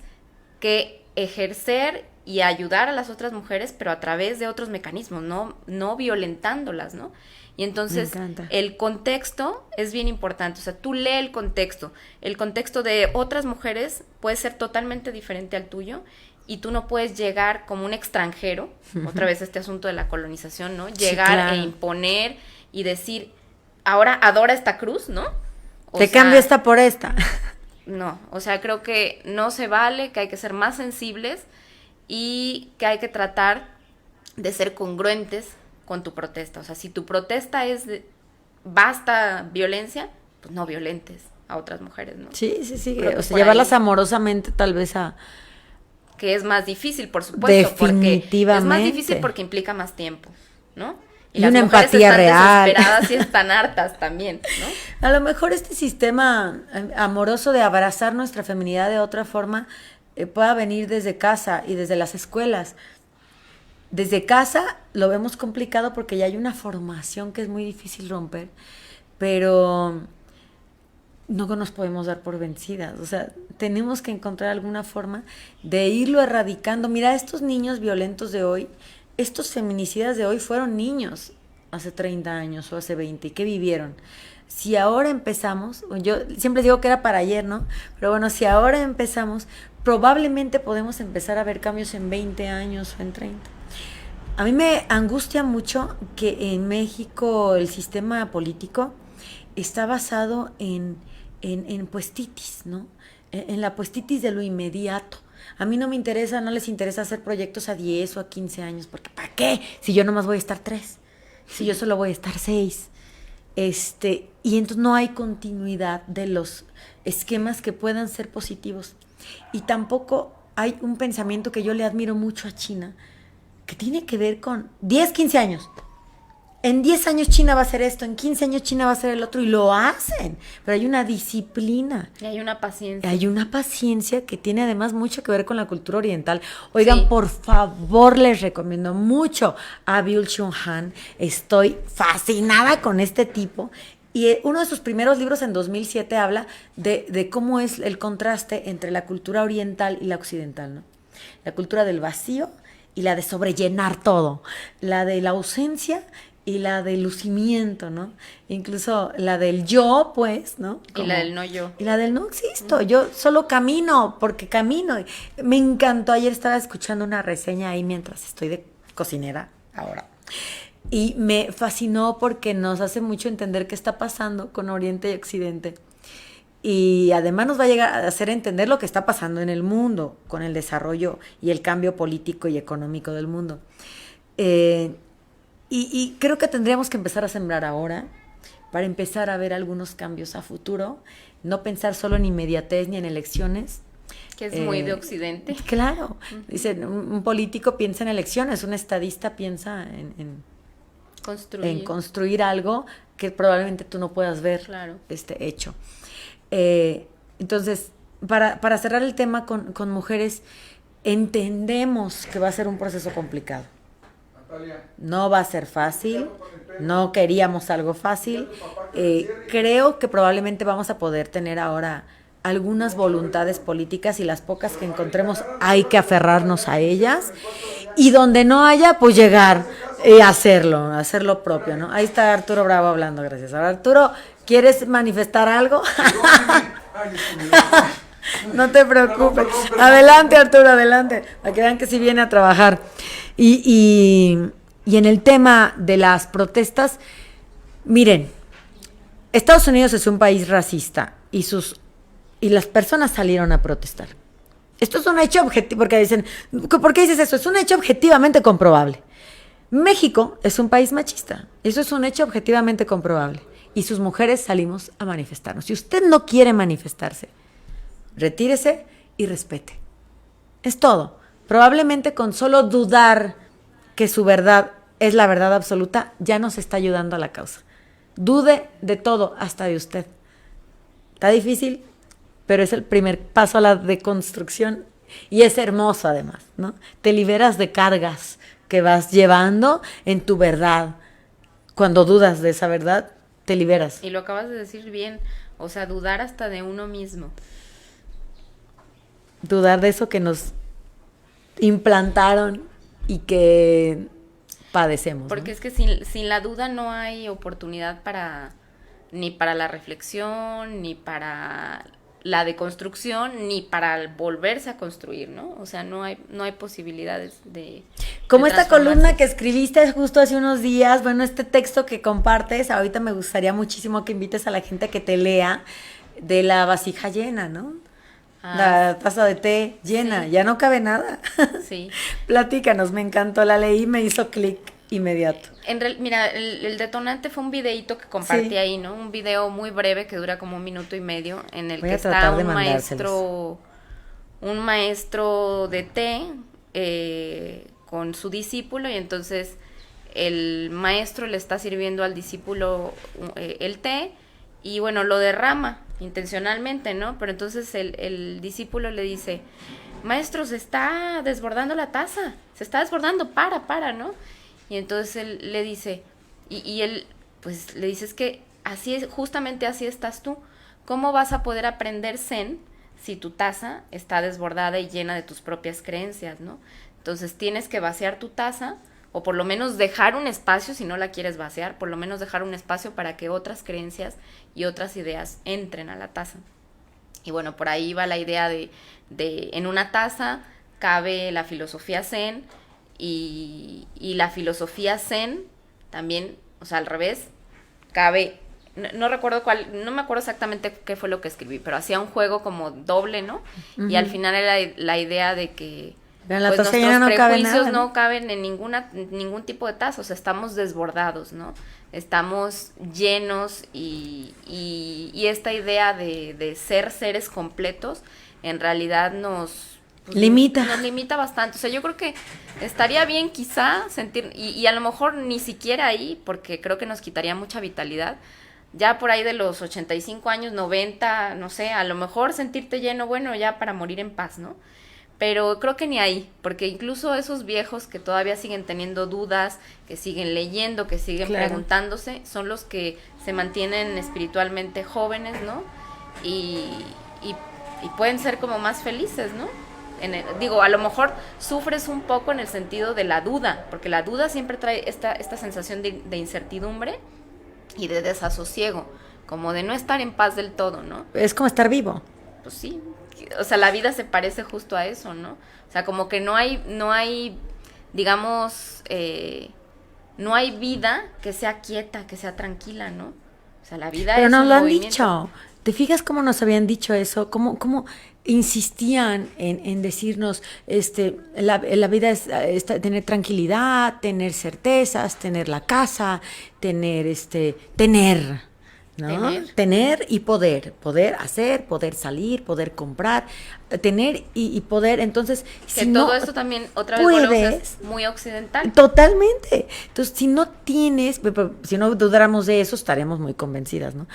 que ejercer y ayudar a las otras mujeres, pero a través de otros mecanismos, no violentándolas, ¿no? Y entonces el contexto es bien importante. O sea, tú lee el contexto de otras mujeres puede ser totalmente diferente al tuyo, y tú no puedes llegar como un extranjero, otra vez este asunto de la colonización, ¿no? Llegar sí, claro. e imponer y decir, ahora adora esta cruz, ¿no? Te cambio esta por esta. No, o sea, creo que no se vale, que hay que ser más sensibles y que hay que tratar de ser congruentes con tu protesta. O sea, si tu protesta es de basta violencia, pues no violentes a otras mujeres, ¿no? Sí. Creo O sea, llevarlas amorosamente tal vez que es más difícil, por supuesto. Definitivamente. Porque es más difícil porque implica más tiempo, ¿no? Y una empatía real. Desesperadas y están hartas también, ¿no? A lo mejor este sistema amoroso de abrazar nuestra feminidad de otra forma pueda venir desde casa y desde las escuelas. Desde casa lo vemos complicado porque ya hay una formación que es muy difícil romper, pero no nos podemos dar por vencidas. O sea, tenemos que encontrar alguna forma de irlo erradicando. Mira, estos niños violentos de hoy, estos feminicidas de hoy fueron niños hace 30 años o hace 20. ¿Y qué vivieron? Si ahora empezamos, yo siempre digo que era para ayer, ¿no? Pero bueno, si ahora empezamos, probablemente podemos empezar a ver cambios en 20 años o en 30. A mí me angustia mucho que en México el sistema político está basado en puestitis, ¿no? En la puestitis de lo inmediato. A mí no les interesa hacer proyectos a 10 o a 15 años, porque ¿para qué? Si yo nomás voy a estar 3, si yo solo voy a estar 6. Y entonces no hay continuidad de los esquemas que puedan ser positivos. Y tampoco hay un pensamiento que yo le admiro mucho a China, que tiene que ver con 10, 15 años. En 10 años China va a hacer esto, en 15 años China va a hacer el otro, y lo hacen. Pero hay una disciplina. Y hay una paciencia. Hay una paciencia que tiene además mucho que ver con la cultura oriental. Oigan, por favor, les recomiendo mucho a Byung-Chul Han. Estoy fascinada con este tipo. Y uno de sus primeros libros en 2007 habla de cómo es el contraste entre la cultura oriental y la occidental, ¿no? La cultura del vacío y la de sobrellenar todo. La de la ausencia y la del lucimiento, ¿no? Incluso la del yo, pues, ¿no? Y la del no yo. Y la del no existo, yo solo camino, porque camino. Me encantó, ayer estaba escuchando una reseña ahí mientras estoy de cocinera ahora. Y me fascinó porque nos hace mucho entender qué está pasando con Oriente y Occidente. Y además nos va a llegar a hacer entender lo que está pasando en el mundo con el desarrollo y el cambio político y económico del mundo. Y creo que tendríamos que empezar a sembrar ahora para empezar a ver algunos cambios a futuro, no pensar solo en inmediatez ni en elecciones. Que es muy de Occidente. Claro, dicen, un político piensa en elecciones, un estadista piensa en construir algo que probablemente tú no puedas ver hecho. Entonces, para cerrar el tema con mujeres, entendemos que va a ser un proceso complicado. No va a ser fácil, no queríamos algo fácil. Creo que probablemente vamos a poder tener ahora algunas voluntades políticas, y las pocas que encontremos hay que aferrarnos a ellas, y donde no haya, pues llegar y hacer lo propio, ¿no? Ahí está Arturo Bravo hablando, gracias. Ahora, Arturo, ¿quieres manifestar algo? No te preocupes. Adelante, Arturo, adelante. Para que vean que sí viene a trabajar. Y en el tema de las protestas, miren, Estados Unidos es un país racista y las personas salieron a protestar. Esto es un hecho objetivo, porque dicen, ¿por qué dices eso? Es un hecho objetivamente comprobable. México es un país machista. Eso es un hecho objetivamente comprobable. Y sus mujeres salimos a manifestarnos. Si usted no quiere manifestarse, retírese y respete. Es todo. Probablemente con solo dudar que su verdad es la verdad absoluta, ya nos está ayudando a la causa. Dude de todo, hasta de usted. Está difícil, pero es el primer paso a la deconstrucción y es hermoso además, ¿no? Te liberas de cargas que vas llevando en tu verdad. Cuando dudas de esa verdad, te liberas. Y lo acabas de decir bien, o sea, dudar hasta de uno mismo. Dudar de eso que nos implantaron y que padecemos. Porque ¿no? es que sin la duda no hay oportunidad ni para la reflexión, ni para la deconstrucción, ni para volverse a construir, ¿no? O sea, no hay posibilidades de como de esta columna que escribiste justo hace unos días, bueno, este texto que compartes, ahorita me gustaría muchísimo que invites a la gente a que te lea de la vasija llena, ¿no? La taza de té llena, sí. Ya no cabe nada. Sí. Platícanos, me encantó, la leí, me hizo clic inmediato. Mira, el detonante fue un videíto que compartí Sí. ahí, ¿no? Un video muy breve que dura como 1 minuto y medio, en el Voy que a tratar está de un maestro de té con su discípulo, y entonces el maestro le está sirviendo al discípulo el té, y bueno, lo derrama intencionalmente, ¿no? Pero entonces el discípulo le dice, maestro, se está desbordando la taza, se está desbordando, para, ¿no? Y entonces él le dice, y él pues le dice, es que así es, justamente así estás tú. ¿Cómo vas a poder aprender zen si tu taza está desbordada y llena de tus propias creencias, ¿no? Entonces tienes que vaciar tu taza, o por lo menos dejar un espacio, si no la quieres vaciar, por lo menos dejar un espacio para que otras creencias y otras ideas entren a la taza. Y bueno, por ahí va la idea de en una taza cabe la filosofía zen, y la filosofía zen también, o sea, al revés, cabe, no recuerdo cuál, no me acuerdo exactamente qué fue lo que escribí, pero hacía un juego como doble, ¿no? Uh-huh. Y al final era la idea de que pero pues nuestros no prejuicios cabe no caben en ningún tipo de taza, o sea, estamos desbordados, ¿no? Estamos llenos, y esta idea de ser seres completos en realidad nos limita bastante. O sea, yo creo que estaría bien quizá sentir, y a lo mejor ni siquiera ahí, porque creo que nos quitaría mucha vitalidad, ya por ahí de los 85 años, 90, no sé, a lo mejor sentirte lleno, bueno, ya para morir en paz, ¿no? Pero creo que ni ahí, porque incluso esos viejos que todavía siguen teniendo dudas, que siguen leyendo, que siguen preguntándose, son los que se mantienen espiritualmente jóvenes, ¿no? Y pueden ser como más felices, ¿no? Digo, a lo mejor sufres un poco en el sentido de la duda, porque la duda siempre trae esta sensación de incertidumbre y de desasosiego, como de no estar en paz del todo, ¿no? Es como estar vivo. Pues sí, o sea, la vida se parece justo a eso, ¿no? O sea, como que no hay, digamos, no hay vida que sea quieta, que sea tranquila, ¿no? O sea, la vida pero es nos un lo han movimiento. Dicho. ¿Te fijas cómo nos habían dicho eso? ¿Cómo insistían en decirnos, la vida es tener tranquilidad, tener certezas, tener la casa, tener, ¿no? Tener y poder hacer, poder salir, poder comprar, tener y poder. Entonces, que si todo no eso también otra vez puedes, es muy occidental. Totalmente. Entonces, si no dudáramos de eso, estaríamos muy convencidas, ¿no?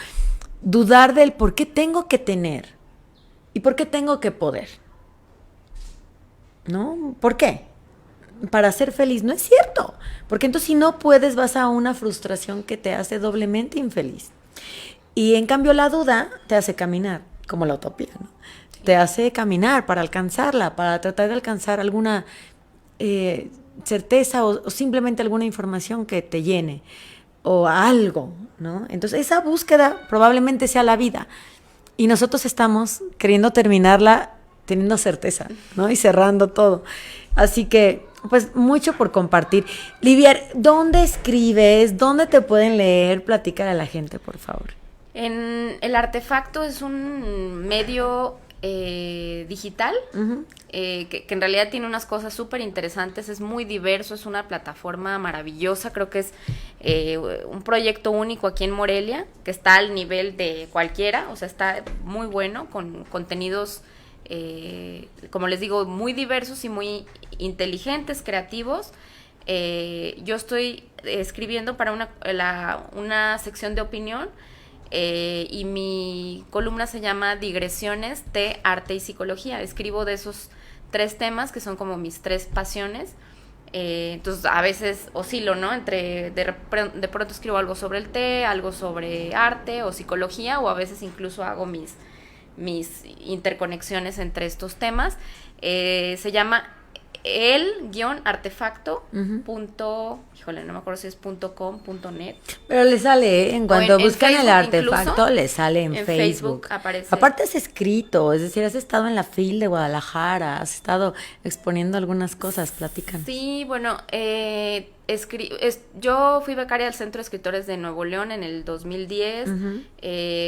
Dudar del por qué tengo que tener y por qué tengo que poder, ¿no? ¿Por qué? Para ser feliz. No es cierto, porque entonces si no puedes vas a una frustración que te hace doblemente infeliz. Y en cambio la duda te hace caminar, como la utopía, ¿no? Sí. Te hace caminar para alcanzarla, para tratar de alcanzar alguna certeza o simplemente alguna información que te llene o algo, ¿no? Entonces esa búsqueda probablemente sea la vida. y nosotros estamos queriendo terminarla teniendo certeza, ¿no? Y cerrando todo. Así que, pues, mucho por compartir. Livier, ¿dónde escribes? ¿Dónde te pueden leer? Platícale a la gente, por favor. El Artefacto es un medio digital, que en realidad tiene unas cosas súper interesantes, es muy diverso, es una plataforma maravillosa, creo que es un proyecto único aquí en Morelia, que está al nivel de cualquiera, o sea, está muy bueno, con contenidos, como les digo, muy diversos y muy inteligentes, creativos. Yo estoy escribiendo para una sección de opinión, y mi columna se llama Digresiones de Arte y Psicología. Escribo de esos 3 temas que son como mis 3 pasiones. Entonces a veces oscilo, ¿no? De pronto escribo algo sobre el té, algo sobre arte o psicología, o a veces incluso hago mis interconexiones entre estos temas. Se llama el-artefacto híjole, no me acuerdo si es .com, .net. Pero le sale, en cuanto buscan el artefacto, incluso, le sale en Facebook. Aparece. Aparte has escrito, es decir, has estado en la FIL de Guadalajara, has estado exponiendo algunas cosas, platican. Sí, bueno, yo fui becaria del Centro de Escritores de Nuevo León en el 2010,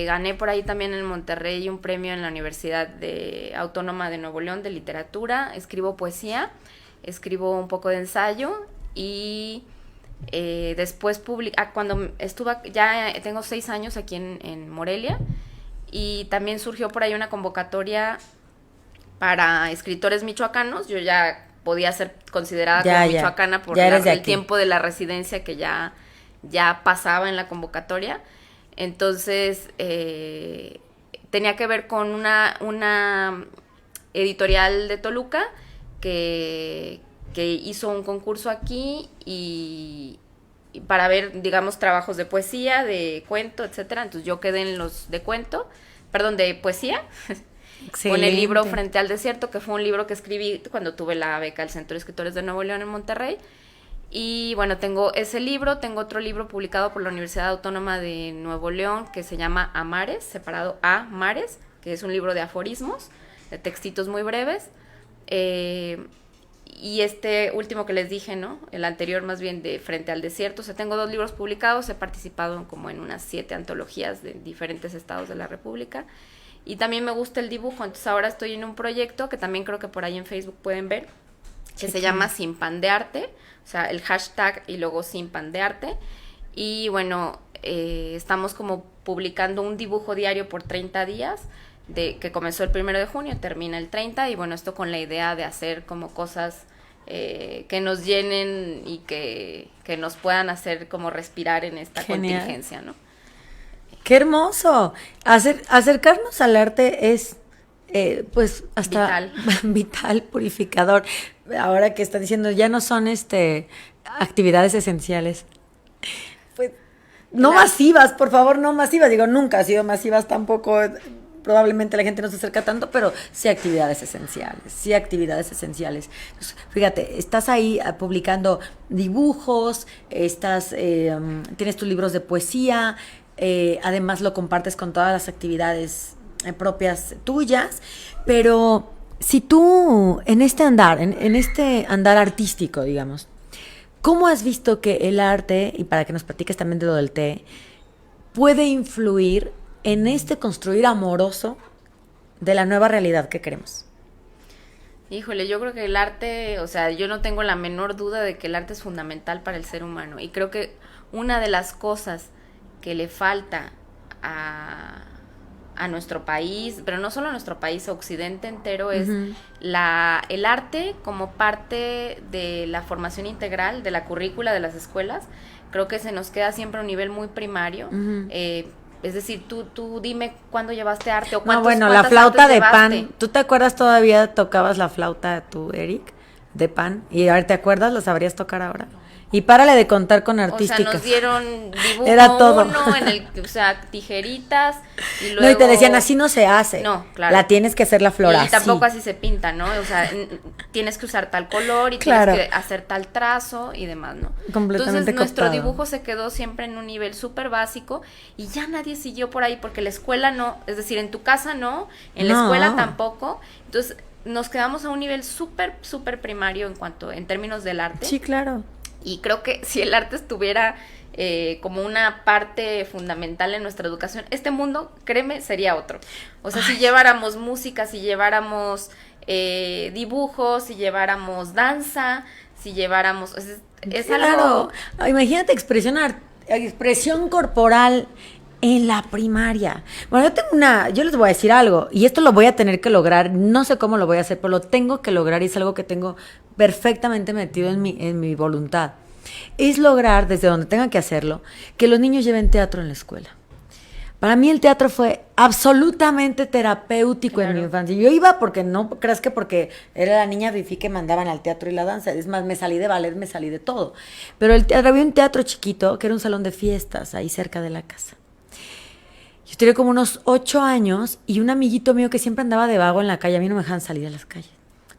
gané por ahí también en Monterrey un premio en la Universidad Autónoma de Nuevo León de literatura, escribo poesía, escribo un poco de ensayo y después cuando ya tengo 6 años aquí en Morelia, y también surgió por ahí una convocatoria para escritores michoacanos. Yo ya podía ser considerada como michoacana por el tiempo de la residencia que ya pasaba en la convocatoria. Entonces tenía que ver con una editorial de Toluca que hizo un concurso aquí y para ver, digamos, trabajos de poesía, de cuento, etcétera. Entonces yo quedé en los de poesía. Excelente. Con el libro Frente al Desierto, que fue un libro que escribí cuando tuve la beca del Centro de Escritores de Nuevo León en Monterrey. Y bueno, tengo ese libro, tengo otro libro publicado por la Universidad Autónoma de Nuevo León que se llama Amares, separado A Mares, que es un libro de aforismos, de textitos muy breves. Y este último que les dije, ¿no? El anterior más bien de Frente al Desierto. O sea, tengo 2 libros publicados, he participado como en unas 7 antologías de diferentes estados de la República. Y también me gusta el dibujo, entonces ahora estoy en un proyecto que también creo que por ahí en Facebook pueden ver, que se llama Sin Pan de Arte, o sea, el hashtag y luego Sin Pan de Arte. Y bueno, estamos como publicando un dibujo diario por 30 días, que comenzó el 1 de junio, termina el 30, y bueno, esto con la idea de hacer como cosas que nos llenen y que nos puedan hacer como respirar en esta contingencia, ¿no? ¡Qué hermoso! Acercarnos al arte es, pues, hasta vital, purificador. Ahora que están diciendo, ya no son actividades esenciales. Pues, no masivas, por favor, no masivas. Digo, nunca ha sido masivas tampoco. Probablemente la gente no se acerca tanto, pero sí actividades esenciales. Entonces, fíjate, estás ahí publicando dibujos, tienes tus libros de poesía, además lo compartes con todas las actividades propias tuyas, pero si tú en este andar artístico, digamos, ¿cómo has visto que el arte, y para que nos platiques también de lo del té, puede influir en construir amoroso de la nueva realidad que queremos? Híjole, yo creo que el arte, o sea, yo no tengo la menor duda de que el arte es fundamental para el ser humano, y creo que una de las cosas que le falta a nuestro país, pero no solo a nuestro país, a Occidente entero, es el arte como parte de la formación integral, de la currícula de las escuelas. Creo que se nos queda siempre a un nivel muy primario. Es decir, tú dime cuándo llevaste arte o la flauta de Pan. ¿Tú te acuerdas todavía tocabas la flauta tú, Eric, de Pan? Y a ver, ¿te acuerdas? ¿Lo sabrías tocar ahora? Y párale de contar con O artística. sea, nos dieron dibujo Era todo. uno en el, o sea, tijeritas y luego... No, y te decían, así no se hace. No, claro. La tienes que hacer la flor y así. tampoco así se pinta, ¿no? O sea, tienes que usar tal color y Claro. tienes que hacer tal trazo y demás, ¿no? Completamente Entonces nuestro cooptado. dibujo se quedó siempre en un nivel súper básico y ya nadie siguió por ahí porque la escuela no, es decir, en tu casa no, en la No. escuela tampoco. Entonces nos quedamos a un nivel súper primario en términos del arte. Sí, claro. Y creo que si el arte estuviera como una parte fundamental en nuestra educación, este mundo, créeme, sería otro. O sea, si lleváramos música, si lleváramos dibujos, si lleváramos danza, si lleváramos... Es Claro. algo... Imagínate expresión corporal en la primaria. Bueno, yo les voy a decir algo, y esto lo voy a tener que lograr, no sé cómo lo voy a hacer, pero lo tengo que lograr y es algo que tengo perfectamente metido en mi voluntad. Es lograr, desde donde tenga que hacerlo, que los niños lleven teatro en la escuela. Para mí el teatro fue absolutamente terapéutico en mi infancia. Yo iba porque no creas que porque era la niña fifí que mandaban al teatro y la danza. Es más, me salí de ballet, me salí de todo. Pero había un teatro chiquito que era un salón de fiestas ahí cerca de la casa. Yo tenía como unos 8 años y un amiguito mío que siempre andaba de vago en la calle. A mí no me dejaban salir a las calles.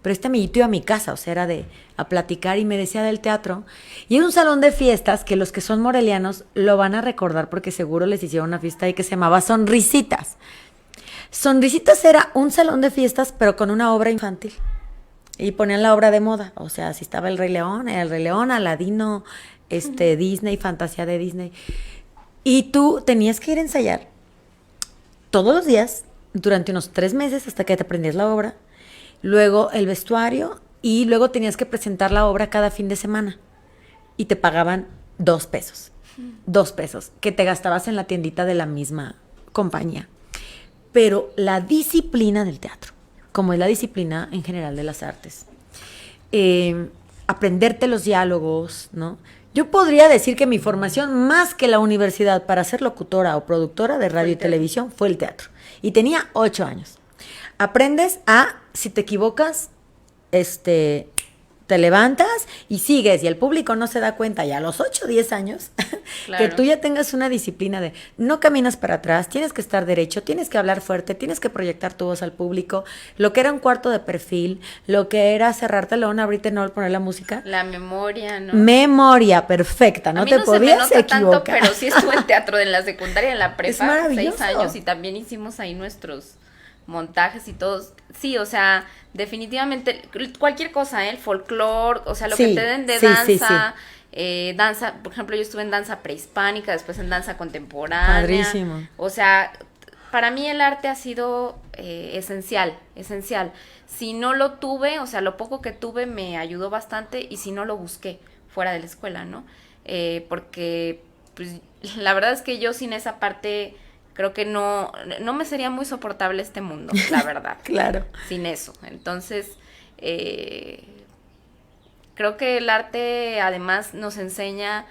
Pero este amiguito iba a mi casa, o sea, era a platicar y me decía del teatro. Y era un salón de fiestas que los que son morelianos lo van a recordar porque seguro les hicieron una fiesta ahí que se llamaba Sonrisitas. Sonrisitas era un salón de fiestas, pero con una obra infantil. Y ponían la obra de moda. O sea, si estaba el Rey León, era el Rey León, Aladino, Disney, fantasía de Disney. Y tú tenías que ir a ensayar todos los días durante unos 3 meses hasta que te aprendías la obra. Luego el vestuario y luego tenías que presentar la obra cada fin de semana y te pagaban 2 pesos. 2 pesos que te gastabas en la tiendita de la misma compañía. Pero la disciplina del teatro, como es la disciplina en general de las artes, aprenderte los diálogos, ¿no? Yo podría decir que mi formación, más que la universidad para ser locutora o productora de radio y televisión, fue el teatro. Y tenía 8 años. Aprendes si te equivocas, te levantas y sigues, y el público no se da cuenta ya a los 8 o 10 años Claro. que tú ya tengas una disciplina de no caminas para atrás, tienes que estar derecho, tienes que hablar fuerte, tienes que proyectar tu voz al público, lo que era un cuarto de perfil, lo que era cerrarte el león, abrirte no, poner la música. La memoria, ¿no? Memoria perfecta, no a mí te no se me podías nota equivocar. tanto, pero sí estuve en teatro en la secundaria, en la prepa, Es maravilloso. 6 años, y también hicimos ahí nuestros montajes y todos. Sí, o sea, definitivamente cualquier cosa, el folclore, o sea, lo Sí, que te den de sí, danza, sí, danza, por ejemplo, yo estuve en danza prehispánica, después en danza contemporánea. Padrísimo. O sea, para mí el arte ha sido esencial. Si no lo tuve, o sea, lo poco que tuve me ayudó bastante, y si no lo busqué fuera de la escuela, ¿no? Porque, pues, la verdad es que yo sin esa parte creo que no me sería muy soportable este mundo, la verdad. Claro. Sin eso. Entonces, creo que el arte además nos enseña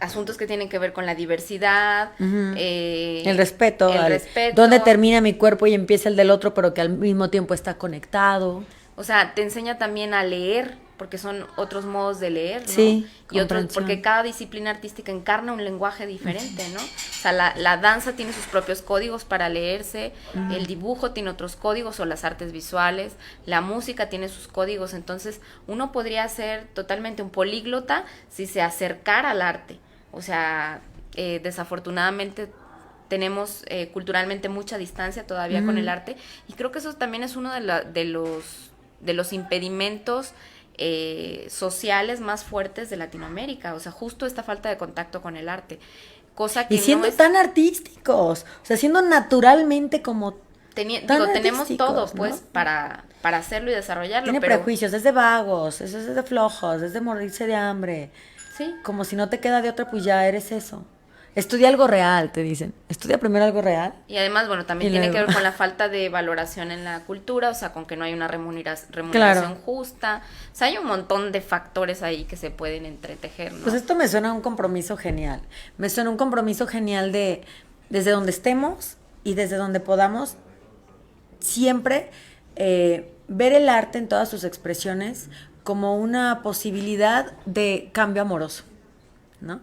asuntos que tienen que ver con la diversidad, El respeto, el al- respeto. dónde termina mi cuerpo y empieza el del otro, pero que al mismo tiempo está conectado. O sea, te enseña también a leer, porque son otros modos de leer, ¿no? Sí, Y otros, comprensión. porque cada disciplina artística encarna un lenguaje diferente, ¿no? O sea, la danza tiene sus propios códigos para leerse, el dibujo tiene otros códigos, o las artes visuales, la música tiene sus códigos. Entonces, uno podría ser totalmente un políglota si se acercara al arte. O sea, desafortunadamente tenemos culturalmente mucha distancia todavía con el arte, y creo que eso también es uno de los impedimentos sociales más fuertes de Latinoamérica. O sea, justo esta falta de contacto con el arte, cosa que Y siendo no es, tan artísticos, o sea, siendo naturalmente como... tan tenemos artísticos, todo, ¿no? pues, para hacerlo y desarrollarlo. Tiene pero prejuicios, es de vagos, es de flojos, es de morirse de hambre. sí, Como si no te queda de otra, pues ya eres eso. Estudia algo real, te dicen. Estudia primero algo real. y además, bueno, también Y tiene que luego- ver con la falta de valoración en la cultura, o sea, con que no hay una remuneración Claro. justa. O sea, hay un montón de factores ahí que se pueden entretejer, ¿no? Pues esto me suena a un compromiso genial. Me suena a un compromiso genial de desde donde estemos y desde donde podamos siempre ver el arte en todas sus expresiones como una posibilidad de cambio amoroso, ¿no?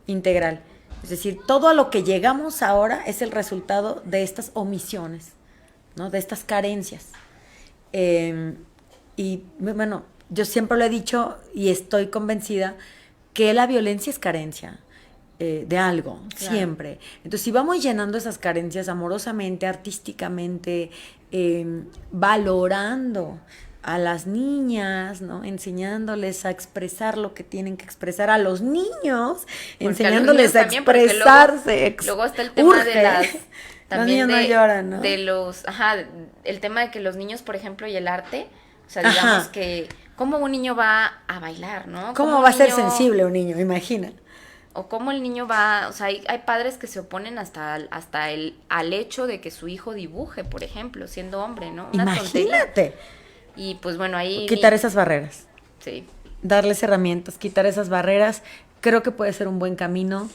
Integral. Es decir, todo a lo que llegamos ahora es el resultado de estas omisiones, ¿no? De estas carencias. Y bueno, yo siempre lo he dicho y estoy convencida que la violencia es carencia de algo, claro. Siempre. Entonces, si vamos llenando esas carencias amorosamente, artísticamente, valorando a las niñas, ¿no? Enseñándoles a expresar lo que tienen que expresar, a los niños, porque enseñándoles a expresarse. Luego está el tema de las... También los niños no lloran, ¿no? De los... el tema de que los niños, por ejemplo, y el arte, o sea, digamos que... ¿Cómo un niño va a bailar, no? ¿Cómo va a ser sensible un niño? Imagina. O cómo el niño va... O sea, hay padres que se oponen al hecho de que su hijo dibuje, por ejemplo, siendo hombre, ¿no? Imagínate. Y pues bueno, ahí... Quitar esas barreras. Sí. Darles herramientas, quitar esas barreras. Creo que puede ser un buen camino.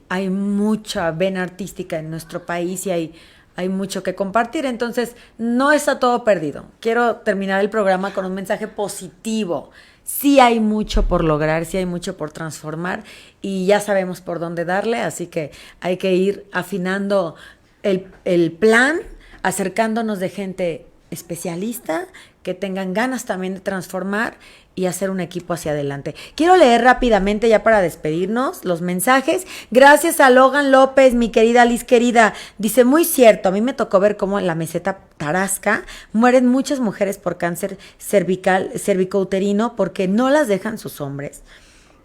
Hay mucha vena artística en nuestro país y hay mucho que compartir. Entonces, no está todo perdido. Quiero terminar el programa con un mensaje positivo. Sí hay mucho por lograr, sí hay mucho por transformar y ya sabemos por dónde darle. Así que hay que ir afinando el plan, acercándonos de gente especialista, que tengan ganas también de transformar y hacer un equipo hacia adelante. Quiero leer rápidamente ya para despedirnos los mensajes. Gracias a Logan López, mi querida Liz querida. Dice, muy cierto, a mí me tocó ver cómo en la meseta Tarasca mueren muchas mujeres por cáncer cervicouterino porque no las dejan sus hombres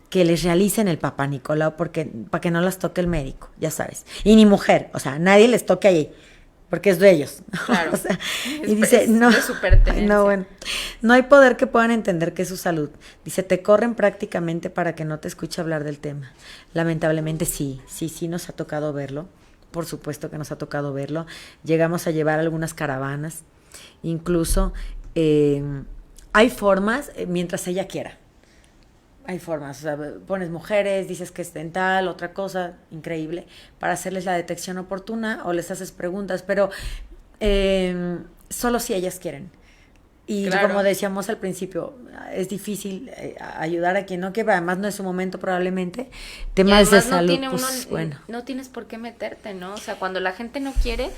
que les realicen el Papá Nicolau para que no las toque el médico, ya sabes. Y ni mujer, o sea, nadie les toque ahí. Porque es de ellos. Claro. O sea, y dice, no, de su pertenencia. No, bueno, no hay poder que puedan entender que es su salud. Dice, te corren prácticamente para que no te escuche hablar del tema. Lamentablemente sí nos ha tocado verlo. Por supuesto que nos ha tocado verlo. Llegamos a llevar algunas caravanas. Incluso hay formas, mientras ella quiera. Hay formas, o sea, pones mujeres, dices que es dental, otra cosa increíble, para hacerles la detección oportuna o les haces preguntas, pero solo si ellas quieren. Y claro, como decíamos al principio, es difícil ayudar a quien no quiera, además no es su momento probablemente. Temas de salud, pues bueno. No tienes por qué meterte, ¿no? O sea, cuando la gente no quiere...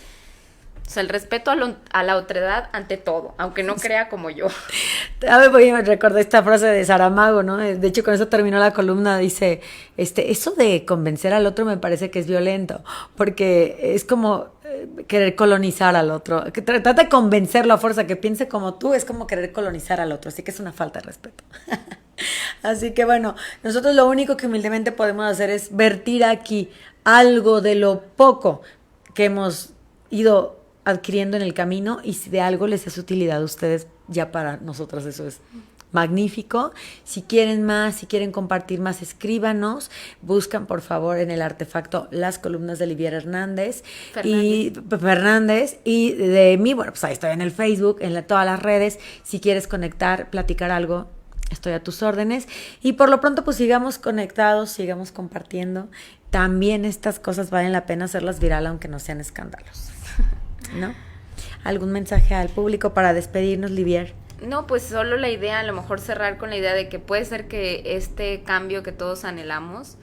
O sea, el respeto a la otredad ante todo, aunque no crea como yo. Me recordé esta frase de Saramago, ¿no? De hecho, con eso terminó la columna. Dice, eso de convencer al otro me parece que es violento, porque es como querer colonizar al otro. Que trata de convencerlo a fuerza, que piense como tú, es como querer colonizar al otro. Así que es una falta de respeto. Así que bueno, nosotros lo único que humildemente podemos hacer es vertir aquí algo de lo poco que hemos ido adquiriendo en el camino, y si de algo les es utilidad a ustedes, ya para nosotros eso es magnífico. Si quieren más, si quieren compartir más, escríbanos, buscan por favor en el artefacto las columnas de Olivier Fernández y de mí, bueno, pues ahí estoy en el Facebook, en todas las redes. Si quieres conectar, platicar algo, estoy a tus órdenes, y por lo pronto pues sigamos conectados, sigamos compartiendo. También estas cosas valen la pena hacerlas viral, aunque no sean escándalos, ¿no? ¿Algún mensaje al público para despedirnos, Livier? No, pues solo la idea, a lo mejor cerrar con la idea de que puede ser que este cambio que todos anhelamos,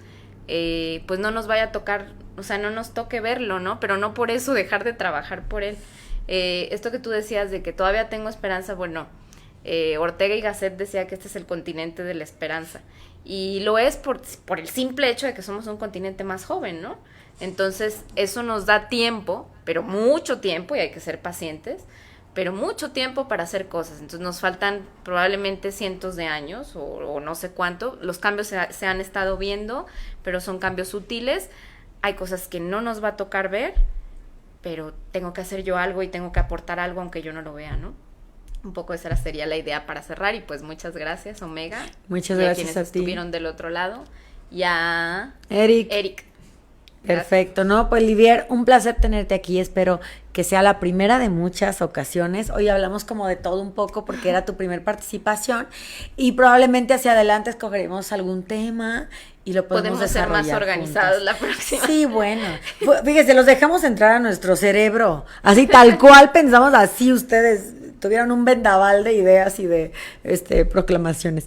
pues no nos vaya a tocar, o sea, no nos toque verlo, ¿no? Pero no por eso dejar de trabajar por él. Esto que tú decías de que todavía tengo esperanza, bueno, Ortega y Gasset decía que este es el continente de la esperanza, y lo es por el simple hecho de que somos un continente más joven, ¿no? Entonces eso nos da tiempo, pero mucho tiempo, y hay que ser pacientes, pero mucho tiempo para hacer cosas. Entonces nos faltan probablemente cientos de años o no sé cuánto. Los cambios se han estado viendo, pero son cambios sutiles. Hay cosas que no nos va a tocar ver, pero tengo que hacer yo algo y tengo que aportar algo aunque yo no lo vea, ¿no? Un poco esa sería la idea para cerrar, y pues muchas gracias, Omega. Muchas gracias a ti. Quienes estuvieron del otro lado. Y a Eric. Perfecto, ¿no? Pues Livier, un placer tenerte aquí, espero que sea la primera de muchas ocasiones. Hoy hablamos como de todo un poco porque era tu primer participación, y probablemente hacia adelante escogeremos algún tema y lo podemos desarrollar ser más organizados juntas. La próxima. Sí, bueno, fíjese, los dejamos entrar a nuestro cerebro, así tal cual pensamos así ustedes. tuvieran un vendaval de ideas y de proclamaciones.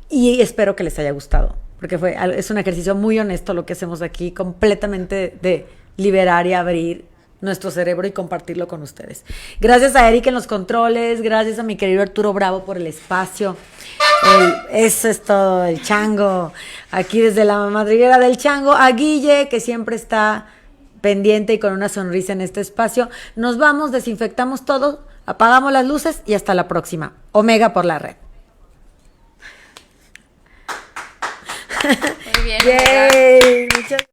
Y espero que les haya gustado, porque es un ejercicio muy honesto lo que hacemos aquí, completamente de liberar y abrir nuestro cerebro y compartirlo con ustedes. Gracias a Eric en los controles, gracias a mi querido Arturo Bravo por el espacio. Eso es todo, el chango. Aquí desde la madriguera del chango, a Guille, que siempre está pendiente y con una sonrisa en este espacio. Nos vamos, desinfectamos todo, apagamos las luces y hasta la próxima. Omega por la red. Muy bien. Yay, muchas